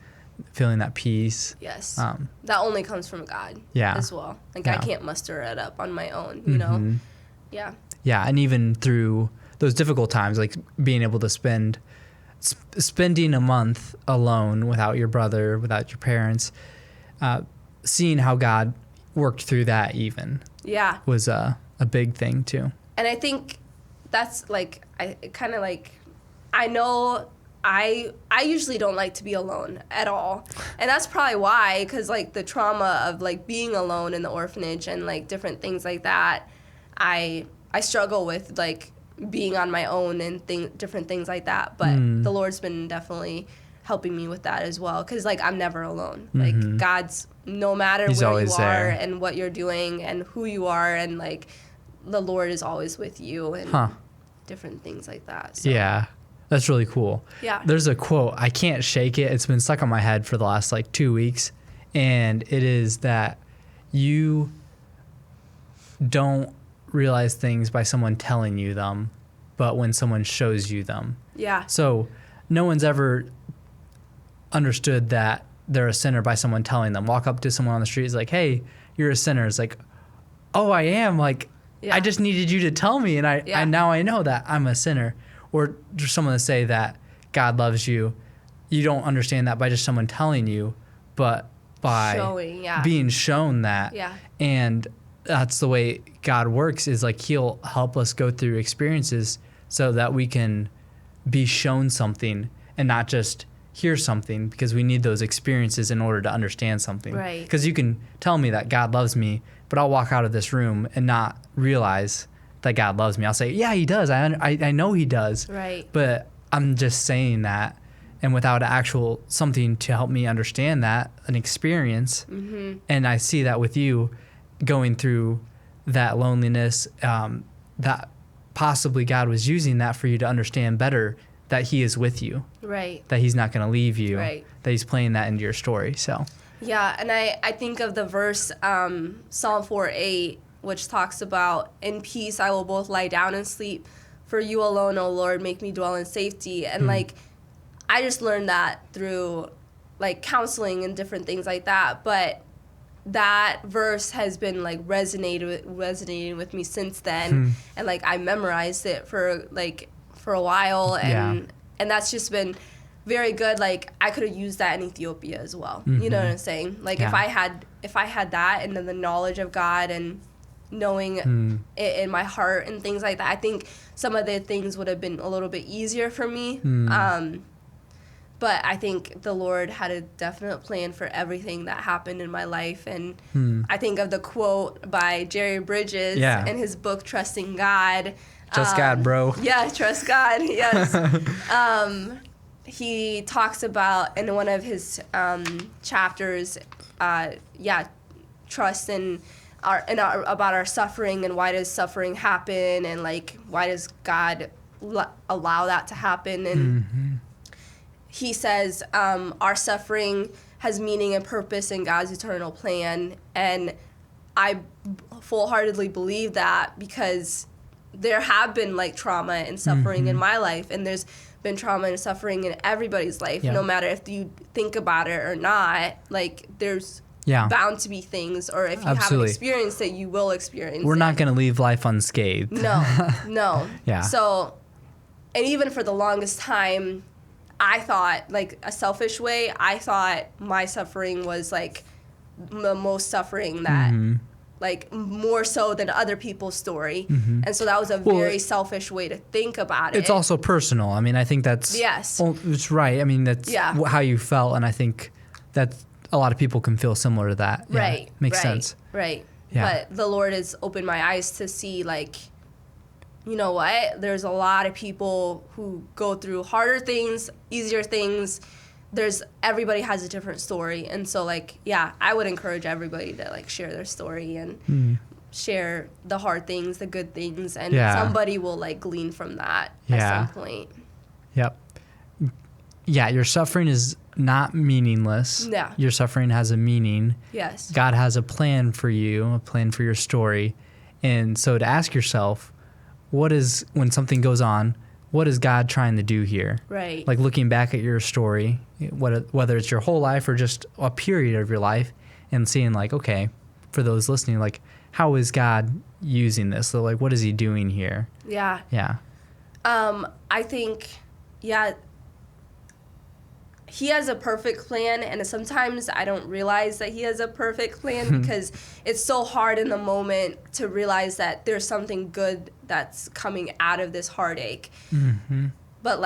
feeling that peace. That only comes from God as well. Like I can't muster it up on my own, you know? And even through those difficult times, like being able to spending a month alone without your brother, without your parents, seeing how God worked through that even was a big thing too. And I think that's like, I know I usually don't like to be alone at all. And that's probably why, because like the trauma of like being alone in the orphanage and like different things like that, I struggle with like being on my own and different things like that. But the Lord's been definitely helping me with that as well, because like I'm never alone. Like God's, no matter He's where you are there. And what you're doing and who you are, and like the Lord is always with you, and different things like that. So. That's really cool. There's a quote, I can't shake it. It's been stuck on my head for the last like 2 weeks. And it is that you don't realize things by someone telling you them, but when someone shows you them. So no one's ever understood that they're a sinner by someone telling them. Walk up to someone on the street, is like, hey, you're a sinner. It's like, oh, I am. Like, I just needed you to tell me. And I now I know that I'm a sinner. Or just someone to say that God loves you. You don't understand that by just someone telling you, but by being shown that. Yeah. And that's the way God works, is like he'll help us go through experiences so that we can be shown something and not just hear something, because we need those experiences in order to understand something. Right. Because you can tell me that God loves me, but I'll walk out of this room and not realize that God loves me. I'll say, yeah, he does. I know he does. Right. But I'm just saying that, and without actual something to help me understand that, an experience. Mm-hmm. And I see that with you going through that loneliness, that possibly God was using that for you to understand better that he is with you. Right. That he's not going to leave you. Right. That he's playing that into your story. So. Yeah, and I think of the verse, Psalm 4:8, which talks about, in peace I will both lie down and sleep, for you alone, O Lord, make me dwell in safety. And like, I just learned that through like counseling and different things like that. But that verse has been like resonating with me since then. And like, I memorized it for a while, and that's just been very good. Like, I could have used that in Ethiopia as well. You know what I'm saying? Like, if I had that, and then the knowledge of God and knowing it in my heart and things like that, I think some of the things would have been a little bit easier for me. But I think the Lord had a definite plan for everything that happened in my life. And I think of the quote by Jerry Bridges in his book, Trusting God. Trust God, bro. Yeah, trust God, yes. He talks about, in one of his chapters, trust about our suffering, and why does suffering happen, and like, why does God allow that to happen. And he says our suffering has meaning and purpose in God's eternal plan. And I full-heartedly believe that, because there have been like trauma and suffering in my life, and there's been trauma and suffering in everybody's life, no matter if you think about it or not. Like, there's bound to be things, or if you haven't experienced it, you will experience it. We're not going to leave life unscathed. No. Yeah. So, and even for the longest time, I thought, like, a selfish way, I thought my suffering was like the most suffering that like more so than other people's story. And so that was a very selfish way to think about it. It's also personal. I mean, I think that's it's right. I mean, that's how you felt, and I think that a lot of people can feel similar to that. Right. Makes sense. Right. Yeah. But the Lord has opened my eyes to see, like, you know what? There's a lot of people who go through harder things, easier things. Everybody has a different story. And so, like, I would encourage everybody to, like, share their story and share the hard things, the good things, and somebody will, like, glean from that at some point. Yep. Yeah, your suffering is not meaningless. Yeah. Your suffering has a meaning. Yes. God has a plan for you, a plan for your story. And so to ask yourself, when something goes on, what is God trying to do here? Right. Like, looking back at your story, whether it's your whole life or just a period of your life, and seeing, like, okay, for those listening, like, how is God using this? So, like, what is he doing here? Yeah. Yeah. I think, he has a perfect plan, and sometimes I don't realize that he has a perfect plan because it's so hard in the moment to realize that there's something good that's coming out of this heartache. But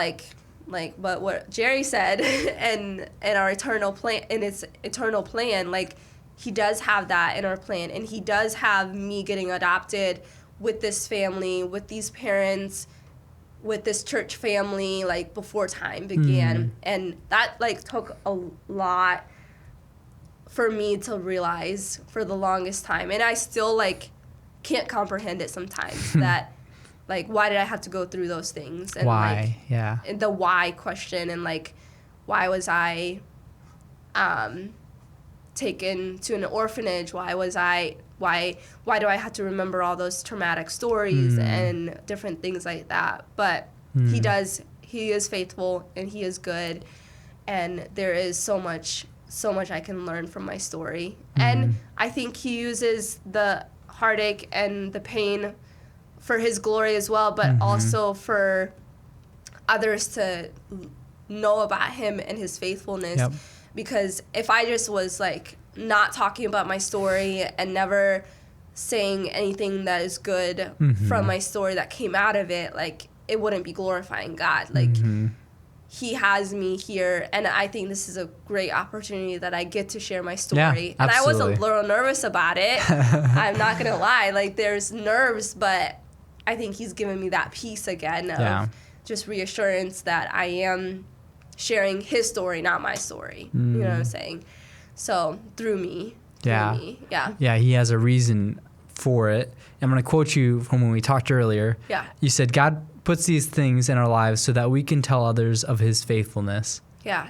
but what Jerry said, and our eternal plan, in its eternal plan, like, he does have that in our plan, and he does have me getting adopted with this family, with these parents, with this church family, like, before time began. And that, like, took a lot for me to realize for the longest time. And I still, like, can't comprehend it sometimes that, like, why did I have to go through those things? And why? And the why question, and, like, why was I taken to an orphanage? Why do I have to remember all those traumatic stories and different things like that? But he is faithful, and he is good, and there is so much I can learn from my story. And I think he uses the heartache and the pain for his glory as well, but also for others to know about him and his faithfulness. Because if I just was, like, not talking about my story and never saying anything that is good from my story that came out of it, like, it wouldn't be glorifying God. Like, he has me here, and I think this is a great opportunity that I get to share my story. Yeah, and I was a absolutely. little nervous about it. I'm not going to lie. Like, there's nerves, but I think he's given me that peace again of just reassurance that I am sharing his story, not my story. You know what I'm saying? So, through me. Yeah. Yeah. Yeah, he has a reason for it. I'm going to quote you from when we talked earlier. Yeah. You said, God puts these things in our lives so that we can tell others of his faithfulness. Yeah.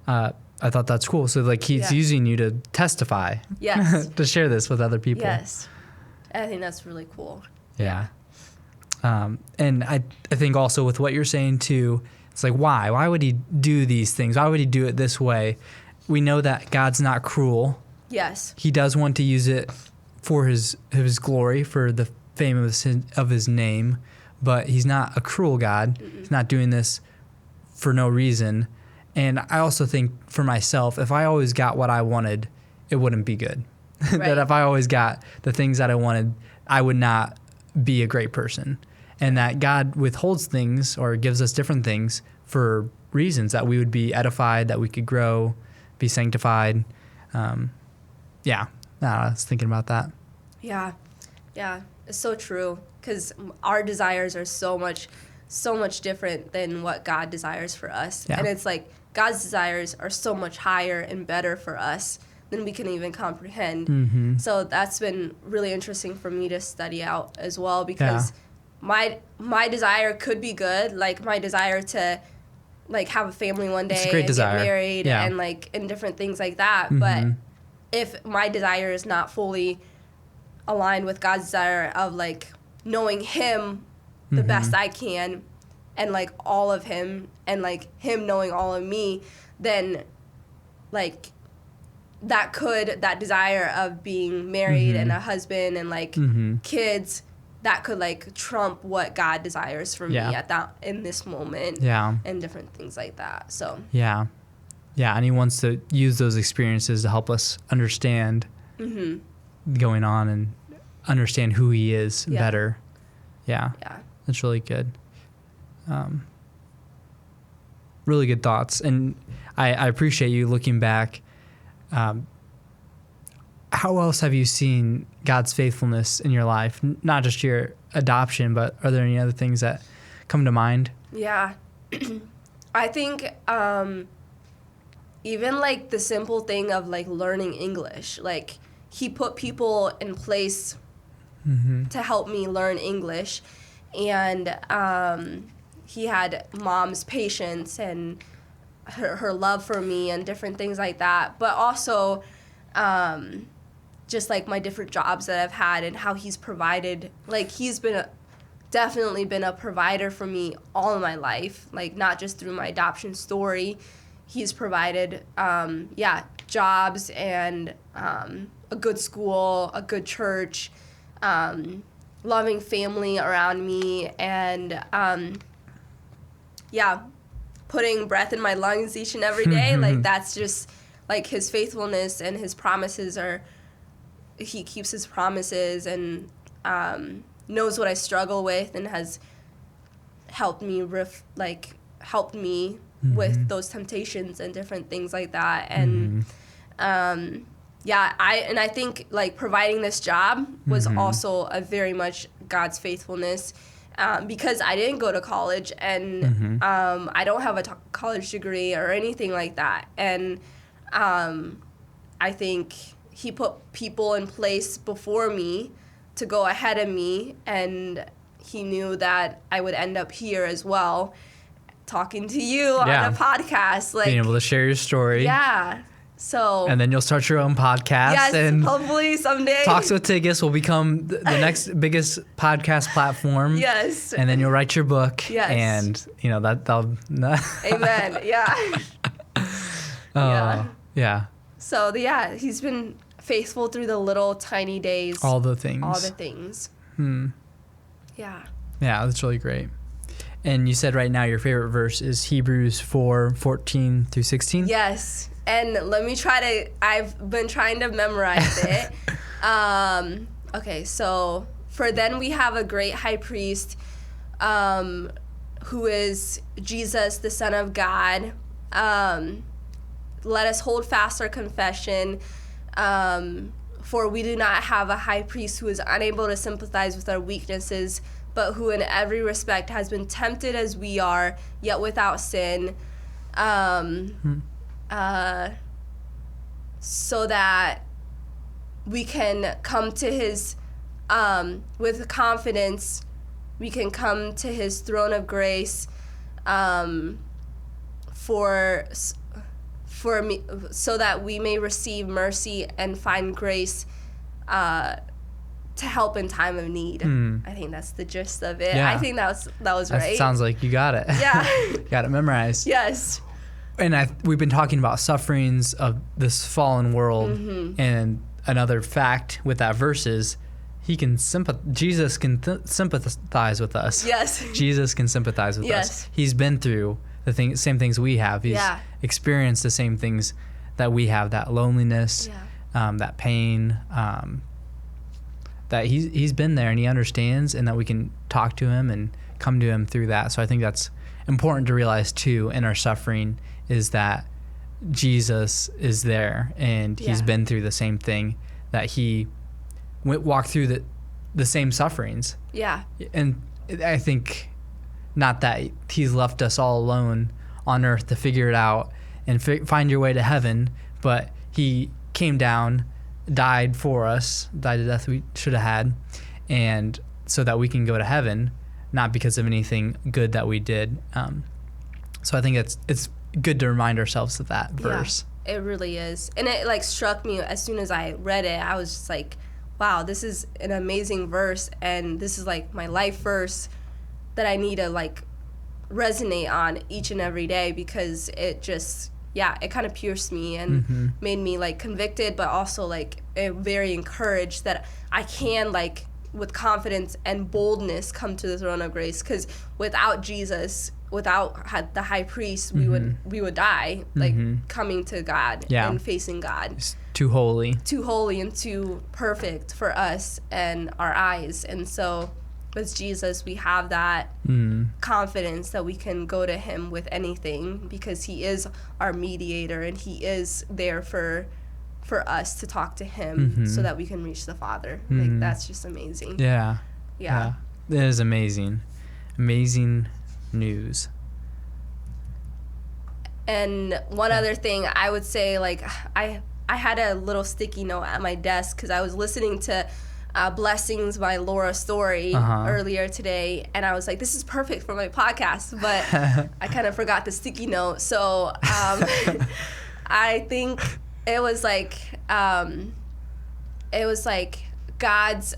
I thought that's cool. So, like, he's using you to testify. Yes. To share this with other people. Yes. I think that's really cool. Yeah. And I think also with what you're saying, too, it's like, why? Why would he do these things? Why would he do it this way? We know that God's not cruel. Yes. He does want to use it for his glory, for the fame of his name, but he's not a cruel God. He's not doing this for no reason. And I also think for myself, if I always got what I wanted, it wouldn't be good. Right. That if I always got the things that I wanted, I would not be a great person. And that God withholds things or gives us different things for reasons that we would be edified, that we could grow, be sanctified. I was thinking about that. Yeah. Yeah. It's so true. Because our desires are so much different than what God desires for us. Yeah. And it's like God's desires are so much higher and better for us than we can even comprehend. So that's been really interesting for me to study out as well, because my desire could be good, like my desire to like have a family one day and desire. get married and like and different things like that. But if my desire is not fully aligned with God's desire of like knowing him the best I can and like all of him and like him knowing all of me, then like that desire of being married and a husband and like kids, that could like trump what God desires for me at that in this moment and different things like that. So and he wants to use those experiences to help us understand going on and understand who he is better. That's really good. Really good thoughts. And I appreciate you looking back. How else have you seen God's faithfulness in your life? Not just your adoption, but are there any other things that come to mind? Yeah. I think even like the simple thing of like learning English, like he put people in place to help me learn English, and he had mom's patience and her love for me and different things like that, but also just like my different jobs that I've had and how he's provided. Like he's definitely been a provider for me all of my life, like not just through my adoption story. He's provided jobs and a good school, a good church, loving family around me, and putting breath in my lungs each and every day. Like that's just like his faithfulness and his promises he keeps his promises and knows what I struggle with and has helped me with those temptations and different things like that. And I think like providing this job was also a very much God's faithfulness, because I didn't go to college and I don't have a college degree or anything like that. And I think he put people in place before me to go ahead of me, and he knew that I would end up here as well, talking to you on a podcast, like being able to share your story. So and then you'll start your own podcast. Yes, and hopefully someday. Talks with Tigges will become the next biggest podcast platform. Yes. And then you'll write your book. Yes. And that'll. Amen. Yeah. So he's been faithful through the little tiny days. All the things. Yeah. Yeah, that's really great. And you said right now your favorite verse is Hebrews 4:14 through 16? Yes. And let me I've been trying to memorize it. Okay, so for then we have a great high priest, who is Jesus, the Son of God. Let us hold fast our confession, for we do not have a high priest who is unable to sympathize with our weaknesses, but who in every respect has been tempted as we are, yet without sin. So that we can come to his, with confidence, we can come to his throne of grace, for me, so that we may receive mercy and find grace, to help in time of need. I think that's the gist of it. Yeah. I think that was right. Sounds like you got it. Yeah. Got it memorized. Yes. And we've been talking about sufferings of this fallen world, and another fact with that verse is Jesus can sympathize with us. Yes. Jesus can sympathize with us. He's been through the same things we have. He's experienced the same things that we have, that loneliness, that pain, that he's been there and he understands, and that we can talk to him and come to him through that. So I think that's important to realize too in our suffering, is that Jesus is there and he's been through the same thing, that he walked through the same sufferings. Yeah. And I think not that he's left us all alone on earth to figure it out and find your way to heaven, but he came down, died for us, died the death we should have had, and so that we can go to heaven, not because of anything good that we did. So I think it's good to remind ourselves of that verse. It really is. And it like struck me as soon as I read it. I was just like, wow, this is an amazing verse, and this is like my life verse that I need to like resonate on each and every day, because it just, it kind of pierced me and made me like convicted, but also like very encouraged that I can like with confidence and boldness come to the throne of grace, because without Jesus, without the high priest, we would die, like coming to God and facing God. It's too holy and too perfect for us and our eyes. And so with Jesus, we have that confidence that we can go to him with anything, because he is our mediator and he is there for us to talk to him so that we can reach the Father. Like, that's just amazing. Yeah. It is amazing. Amazing news. And one other thing I would say, like, I had a little sticky note at my desk because I was listening to Blessings by Laura Story earlier today, and I was like, this is perfect for my podcast, but I kind of forgot the sticky note. So I think it was like God's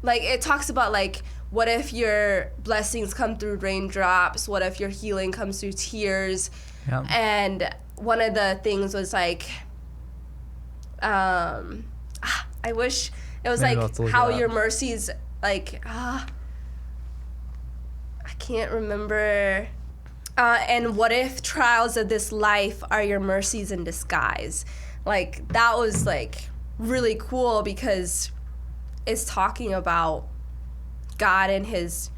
like, it talks about like, what if your blessings come through raindrops? What if your healing comes through tears? Yep. And one of the things was like, I wish it was maybe like how your mercies, like, I can't remember. And what if trials of this life are your mercies in disguise? Like, that was like really cool, because it's talking about God and his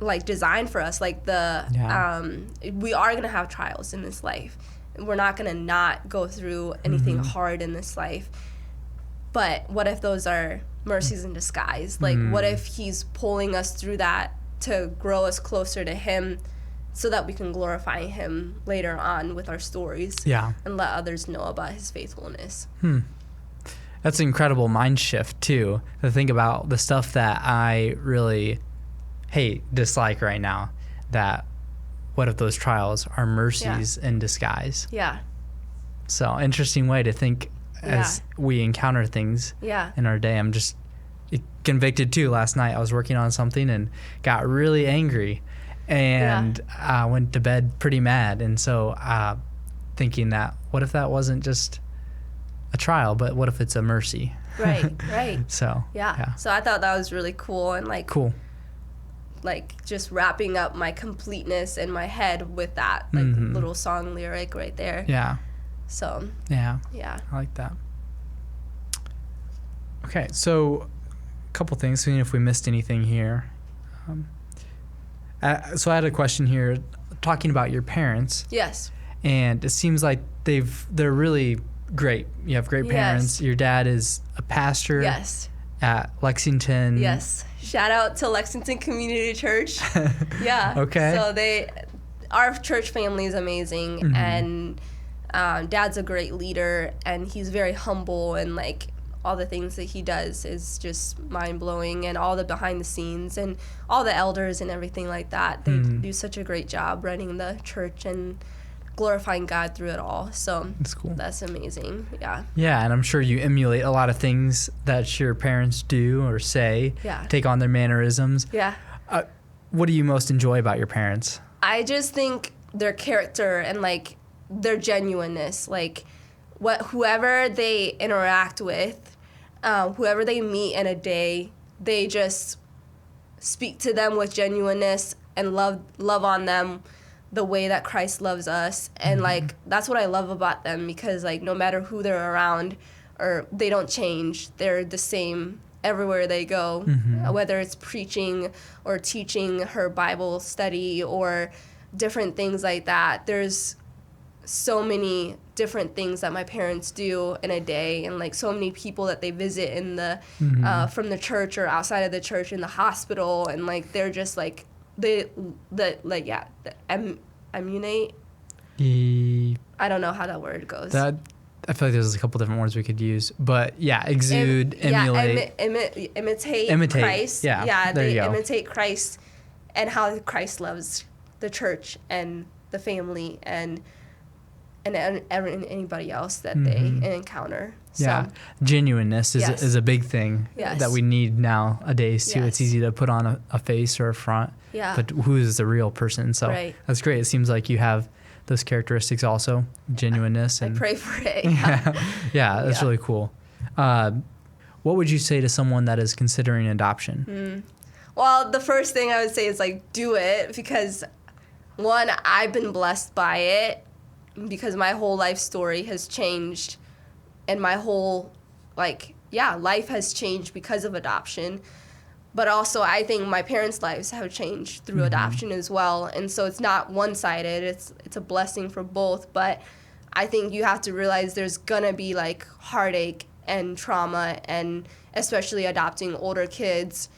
like design for us. Like we are going to have trials in this life. We're not going to not go through anything hard in this life. But what if those are mercies in disguise? Like, what if he's pulling us through that to grow us closer to him, so that we can glorify him later on with our stories and let others know about his faithfulness. That's an incredible mind shift, too, to think about the stuff that I really dislike right now, that what if those trials are mercies in disguise? Yeah. So, interesting way to think as we encounter things in our day. I'm just convicted, too. Last night I was working on something and got really angry, and I went to bed pretty mad. And so thinking that, what if that wasn't just a trial, but what if it's a mercy? Right. So So I thought that was really cool, and like cool like just wrapping up my completeness in my head with that like little song lyric right there. Yeah. So Yeah. yeah. I like that. Okay, so a couple things, seeing if we missed anything here. So I had a question here, talking about your parents. Yes. And it seems like they're really great. You have great parents. Yes. Your dad is a pastor. Yes. At Lexington. Yes. Shout out to Lexington Community Church. Yeah. Okay. So our church family is amazing, and Dad's a great leader, and he's very humble, and like all the things that he does is just mind blowing, and all the behind the scenes and all the elders and everything like that. They do such a great job running the church and glorifying God through it all. So that's cool. That's amazing. Yeah. Yeah, and I'm sure you emulate a lot of things that your parents do or say. Yeah. Take on their mannerisms. Yeah. What do you most enjoy about your parents? I just think their character and like their genuineness, like whoever they interact with, whoever they meet in a day, they just speak to them with genuineness and love on them the way that Christ loves us. And like that's what I love about them, because like no matter who they're around, or they don't change, they're the same everywhere they go, whether it's preaching or teaching her Bible study or different things like that. There's so many different things that my parents do in a day, and like so many people that they visit in the from the church or outside of the church, in the hospital, and like they're just like emulate. I don't know how that word goes. That, I feel like there's a couple different words we could use, but yeah, exude, emulate. Imitate Christ. Yeah, there they you go. imitate Christ and how Christ loves the church and the family and anybody else that they encounter. So, yeah, genuineness is a big thing that we need nowadays too. Yes. It's easy to put on a face or a front, but who is the real person? So that's great. It seems like you have those characteristics also, genuineness. I and pray for it. Yeah, that's really cool. What would you say to someone that is considering adoption? Well, the first thing I would say is like do it, because one, I've been blessed by it, because my whole life story has changed, and my whole life has changed because of adoption. But also I think my parents' lives have changed through adoption as well, and so it's not one-sided. It's a blessing for both, but I think you have to realize there's gonna be like heartache and trauma, and especially adopting older kids,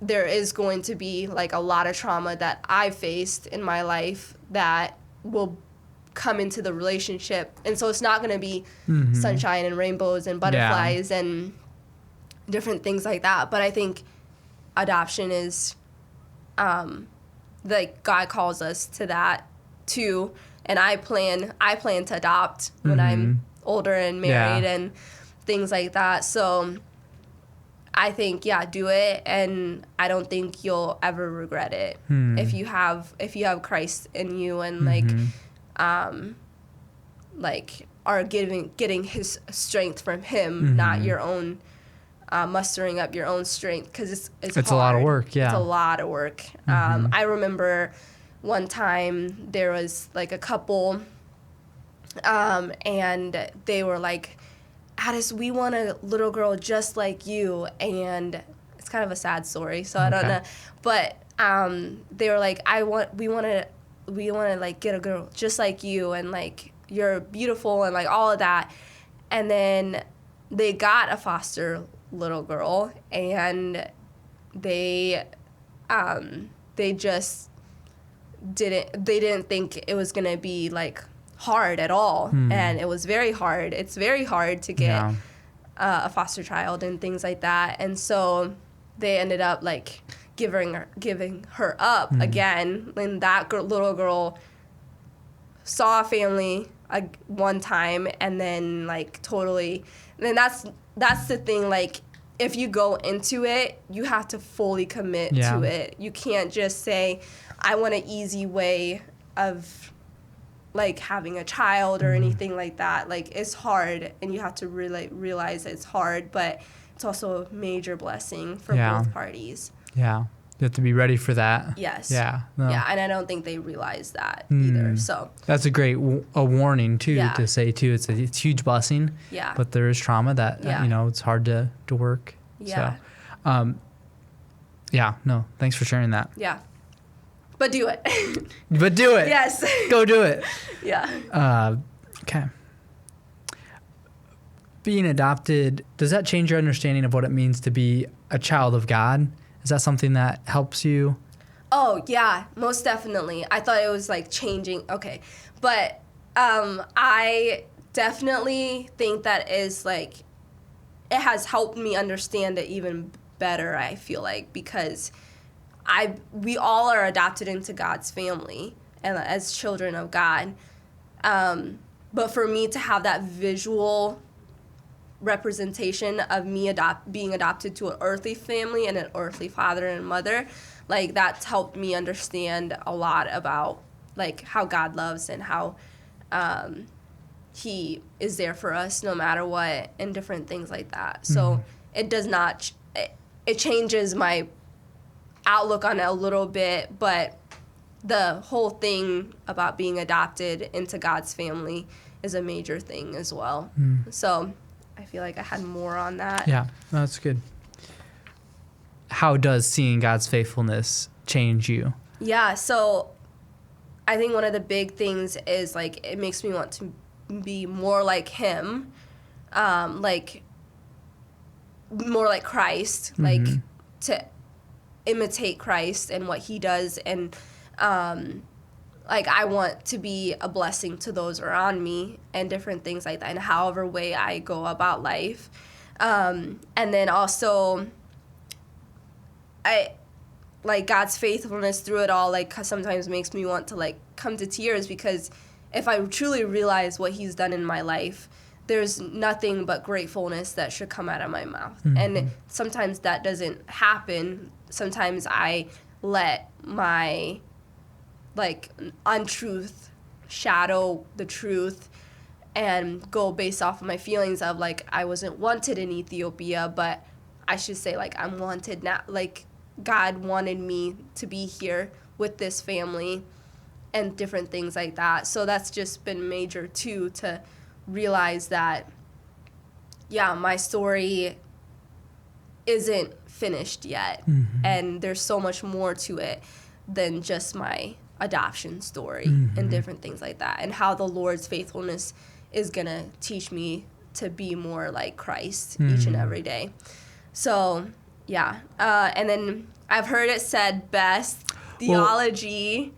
there is going to be like a lot of trauma that I faced in my life that will come into the relationship. And so it's not going to be sunshine and rainbows and butterflies and different things like that. But I think adoption is like God calls us to that too. And I plan to adopt when I'm older and married and things like that. So I think, do it, and I don't think you'll ever regret it if you have Christ in you, and are getting His strength from Him, not your own mustering up your own strength, because it's hard. A lot of work. Yeah, it's a lot of work. I remember one time there was like a couple, and they were like, Addis, we want a little girl just like you, and it's kind of a sad story, so I don't know, but they were like, we want to like get a girl just like you, and like you're beautiful and like all of that. And then they got a foster little girl, and they just didn't think it was gonna be like hard at all, and it was very hard. It's very hard to get a foster child and things like that, and so they ended up like giving her up again. And that little girl saw a family one time, and then like totally. And then that's the thing. Like if you go into it, you have to fully commit to it. You can't just say, I want an easy way of like having a child or anything like that. Like it's hard, and you have to really realize it's hard, but it's also a major blessing for both parties. Yeah. You have to be ready for that. Yes. Yeah. No. Yeah, and I don't think they realize that either. So that's a great a warning too, Yeah. to say too. It's a huge blessing. Yeah. But there is trauma that it's hard to work. Yeah. So, no, thanks for sharing that. Yeah. But do it. But do it. Yes. Go do it. Yeah. Okay. Being adopted, does that change your understanding of what it means to be a child of God? Is that something that helps you? Oh, yeah, most definitely. I thought it was like changing. Okay. But I definitely think that is like, it has helped me understand it even better, I feel like, because we all are adopted into God's family and as children of God. But for me to have that visual representation of me being adopted to an earthly family and an earthly father and mother, like that's helped me understand a lot about like how God loves and how he is there for us no matter what and different things like that. So it does not it changes my outlook on it a little bit, but the whole thing about being adopted into God's family is a major thing as well. So I feel like I had more on that. Yeah, that's good. How does seeing God's faithfulness change you? Yeah, so I think one of the big things is like it makes me want to be more like him, like more like Christ, like to imitate Christ and what he does, and like I want to be a blessing to those around me and different things like that, and however way I go about life. And then also I like God's faithfulness through it all, like sometimes makes me want to like come to tears, because if I truly realize what he's done in my life, there's nothing but gratefulness that should come out of my mouth. And sometimes that doesn't happen. Sometimes I let my like untruth shadow the truth and go based off of my feelings of like I wasn't wanted in Ethiopia, but I should say like I'm wanted now. Like God wanted me to be here with this family and different things like that. So that's just been major too, to realize that, yeah, my story isn't finished yet. And there's so much more to it than just my adoption story and different things like that, and how the Lord's faithfulness is going to teach me to be more like Christ each and every day. So, yeah. And then I've heard it said best, theology.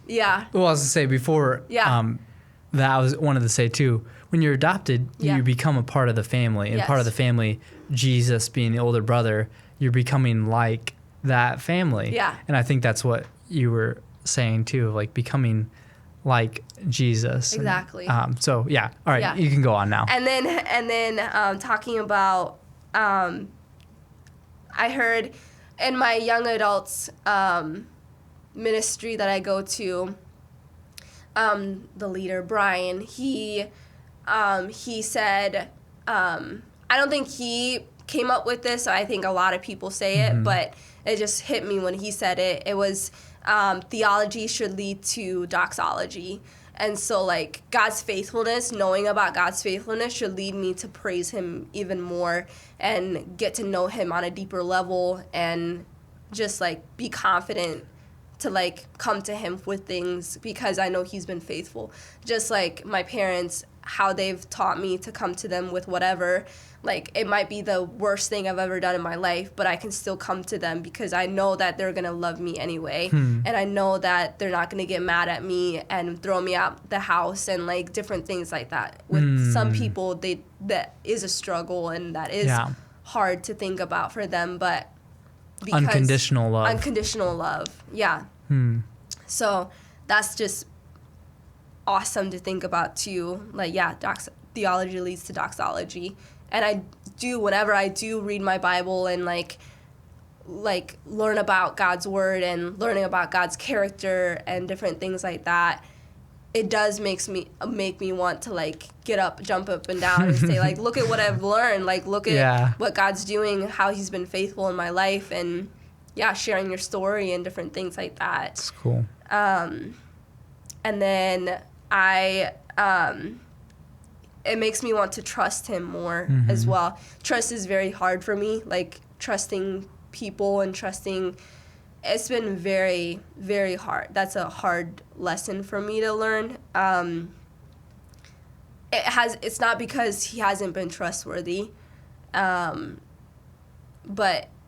Well, I was going to say before that I wanted to say too, when you're adopted, you become a part of the family. And part of the family, Jesus being the older brother, you're becoming like that family. Yeah. And I think that's what you were saying too, like becoming like Jesus. Exactly. And, so yeah. All right, you can go on now. And then talking about, I heard in my young adults ministry that I go to, the leader Brian, he said, I don't think he came up with this, so I think a lot of people say it, but it just hit me when he said it. It was theology should lead to doxology. And so like God's faithfulness, knowing about God's faithfulness should lead me to praise him even more and get to know him on a deeper level, and just like be confident to like come to him with things, because I know he's been faithful. Just like my parents, how they've taught me to come to them with whatever. Like it might be the worst thing I've ever done in my life, but I can still come to them because I know that they're going to love me anyway. And I know that they're not going to get mad at me and throw me out the house and like different things like that. With some people, that is a struggle, and that is hard to think about for them, but because unconditional love. Yeah. So that's just awesome to think about too. Like, theology leads to doxology. And whenever I do read my Bible and like learn about God's word and learning about God's character and different things like that, it does make me want to like get up, jump up and down and say like, look at what I've learned. Like, look at what God's doing, how he's been faithful in my life. And sharing your story and different things like that. That's cool. And then it makes me want to trust him more as well. Trust is very hard for me, like trusting people and trusting. It's been very, very hard. That's a hard lesson for me to learn. It's not because he hasn't been trustworthy, but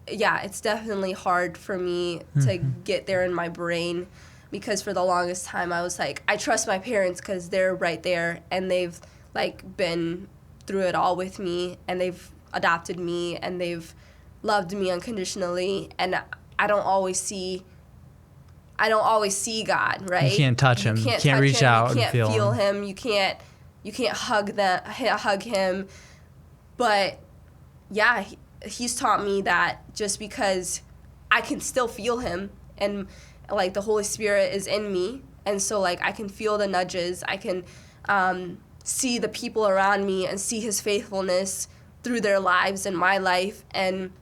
yeah, it's definitely hard for me to get there in my brain, because for the longest time I was like, I trust my parents because they're right there and they've like been through it all with me, and they've adopted me and they've loved me unconditionally, and I don't always see God, right? You can't touch him. You can't reach out and feel him. You can't hug him. But yeah, he's taught me that just because I can still feel him, and like the Holy Spirit is in me, and so like I can feel the nudges. I can see the people around me and see his faithfulness through their lives and my life and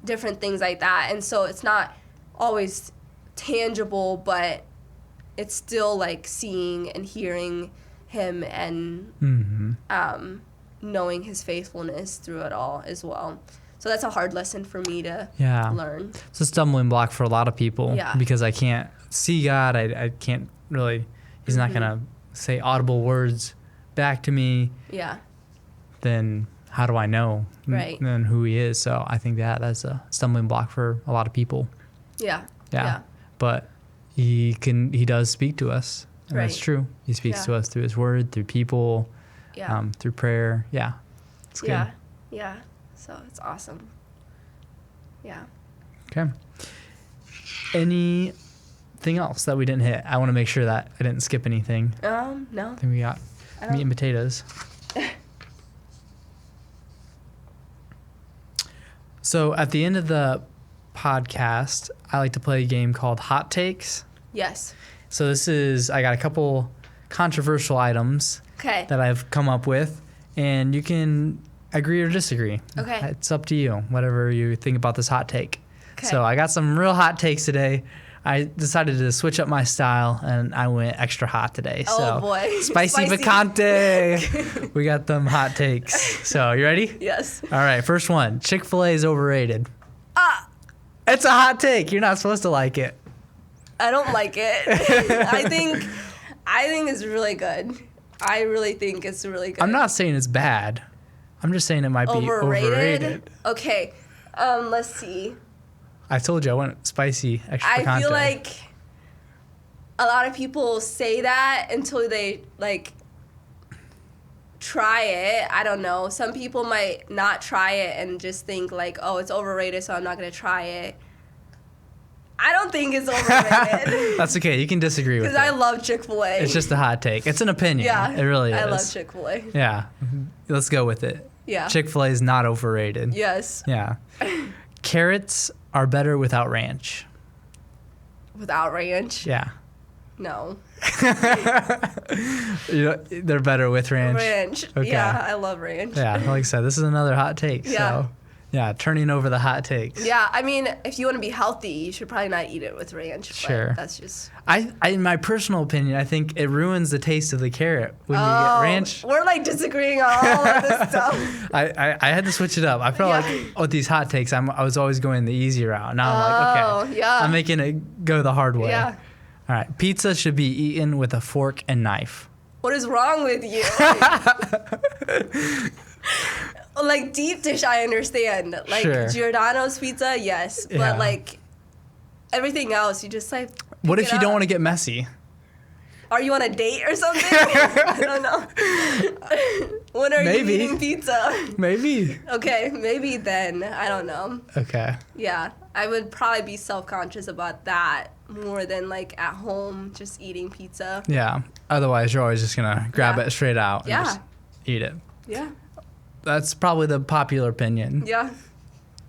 different things like that. And so it's not always tangible, but it's still like seeing and hearing him and knowing his faithfulness through it all as well. So that's a hard lesson for me to learn. It's a stumbling block for a lot of people, Yeah. because I can't see God. I can't really, he's not going to say audible words back to me. Yeah. Then how do I know then who he is? So I think that's a stumbling block for a lot of people. Yeah. But he does speak to us. And that's true. He speaks to us through his word, through people, through prayer. Yeah. It's good. Yeah. So it's awesome. Yeah. Okay. Anything else that we didn't hit? I want to make sure that I didn't skip anything. No. I think we got meat and potatoes. So at the end of the podcast, I like to play a game called Hot Takes. Yes. So I got a couple controversial items that I've come up with, and you can agree or disagree. Okay. It's up to you, whatever you think about this hot take. Okay. So I got some real hot takes today. I decided to switch up my style, and I went extra hot today. Oh, boy. Spicy picante. We got them hot takes. So you ready? Yes. All right, first one. Chick-fil-A is overrated. It's a hot take. You're not supposed to like it. I don't like it. I think it's really good. I really think it's really good. I'm not saying it's bad. I'm just saying it might be overrated. Okay. Let's see. I told you I went spicy, extra picante. I feel like a lot of people say that until they like try it. I don't know. Some people might not try it and just think like, oh, it's overrated, so I'm not going to try it. I don't think it's overrated. That's okay. You can disagree with it. Because I love Chick-fil-A. It's just a hot take. It's an opinion. Yeah. It really is. I love Chick-fil-A. Yeah. Let's go with it. Yeah. Chick-fil-A is not overrated. Yes. Yeah. Carrots are better without ranch. Without ranch? Yeah. No. They're better with ranch. Ranch. Okay. Yeah, I love ranch. Yeah, like I said, this is another hot take. Yeah. So, yeah, turning over the hot takes. Yeah, I mean, if you want to be healthy, you should probably not eat it with ranch. Sure. But that's just... I, in my personal opinion, I think it ruins the taste of the carrot when you get ranch. We're like disagreeing on all of this stuff. I had to switch it up. I felt like with these hot takes, I was always going the easy route. Now I'm like, okay, I'm making it go the hard way. Yeah. All right, pizza should be eaten with a fork and knife. What is wrong with you? Like deep dish, I understand. Like Giordano's pizza, yes, but like everything else, you just like. What if you don't want to get messy? Are you on a date or something? I don't know. When are you eating pizza? Maybe. Okay, maybe then. I don't know. Okay. Yeah, I would probably be self-conscious about that more than like at home just eating pizza. Yeah. Otherwise, you're always just gonna grab it straight out and just eat it. Yeah. That's probably the popular opinion. Yeah.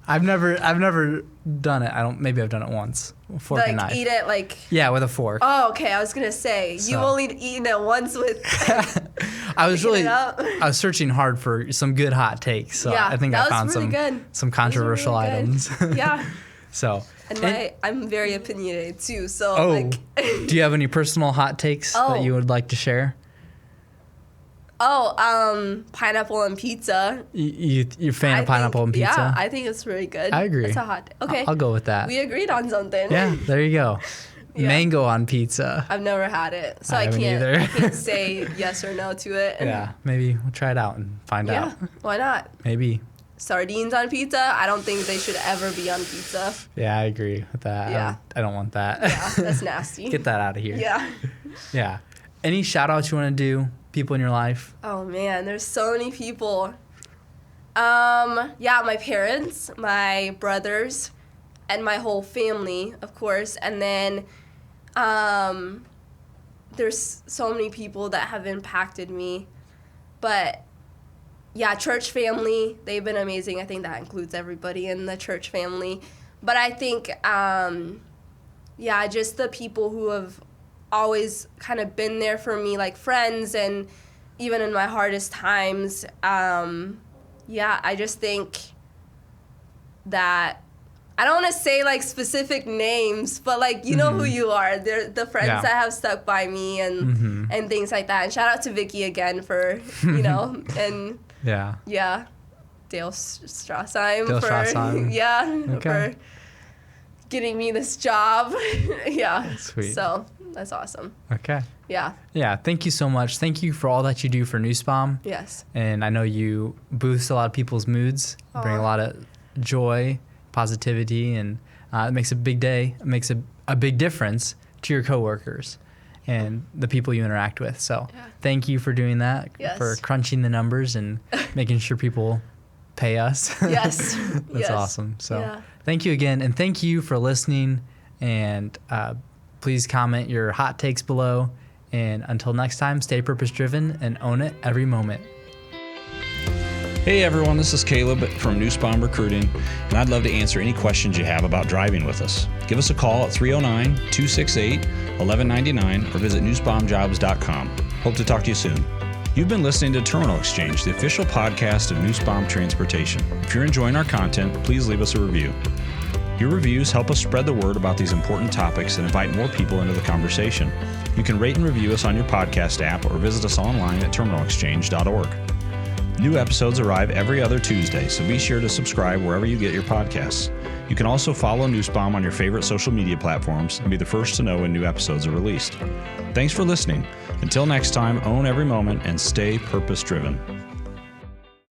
I've never done it. Maybe I've done it once. Fork and knife. Eat it like. Yeah, with a fork. Oh, okay. I was gonna say you've only eaten it once with. I was searching hard for some good hot takes. So I think I found some controversial items. Yeah. So, And I'm very opinionated too. So do you have any personal hot takes that you would like to share? Pineapple on pizza. You're a fan of pineapple on pizza? Yeah, I think it's really good. I agree. It's a hot. Okay, I'll go with that. we agreed on something. Yeah, there you go. Yeah. Mango on pizza. I've never had it, so I haven't either. I can't say yes or no to it. Yeah, maybe we'll try it out and find out. Yeah, why not? Maybe. Sardines on pizza? I don't think they should ever be on pizza. Yeah, I agree with that. Yeah. I don't want that. Yeah, that's nasty. Get that out of here. Yeah. Yeah. Any shout outs you want to do? People in your life? Oh man, there's so many people. Yeah, my parents, my brothers, and my whole family, of course. And then there's so many people that have impacted me. But yeah, church family, they've been amazing. I think that includes everybody in the church family. But I think, just the people who have always kind of been there for me, like friends, and even in my hardest times. I just think that I don't want to say like specific names, but like you know who you are. They're the friends that have stuck by me and things like that. And shout out to Vicky again for and Dale Strassheim for getting me this job. Yeah. Sweet. So that's awesome. Okay. Yeah. Yeah. Thank you so much. Thank you for all that you do for Nussbaum. Yes. And I know you boost a lot of people's moods, bring a lot of joy, positivity, and it makes a big day. It makes a big difference to your coworkers and the people you interact with. So thank you for doing that, for crunching the numbers and making sure people pay us. Yes. That's awesome. So thank you again. And thank you for listening. And please comment your hot takes below. And until next time, stay purpose-driven and own it every moment. Hey everyone, this is Caleb from Nussbaum Recruiting, and I'd love to answer any questions you have about driving with us. Give us a call at 309-268-1199 or visit nussbaumjobs.com. Hope to talk to you soon. You've been listening to Terminal Exchange, the official podcast of Nussbaum Transportation. If you're enjoying our content, please leave us a review. Your reviews help us spread the word about these important topics and invite more people into the conversation. You can rate and review us on your podcast app or visit us online at terminalexchange.org. New episodes arrive every other Tuesday, so be sure to subscribe wherever you get your podcasts. You can also follow Nussbaum on your favorite social media platforms and be the first to know when new episodes are released. Thanks for listening. Until next time, own every moment and stay purpose-driven.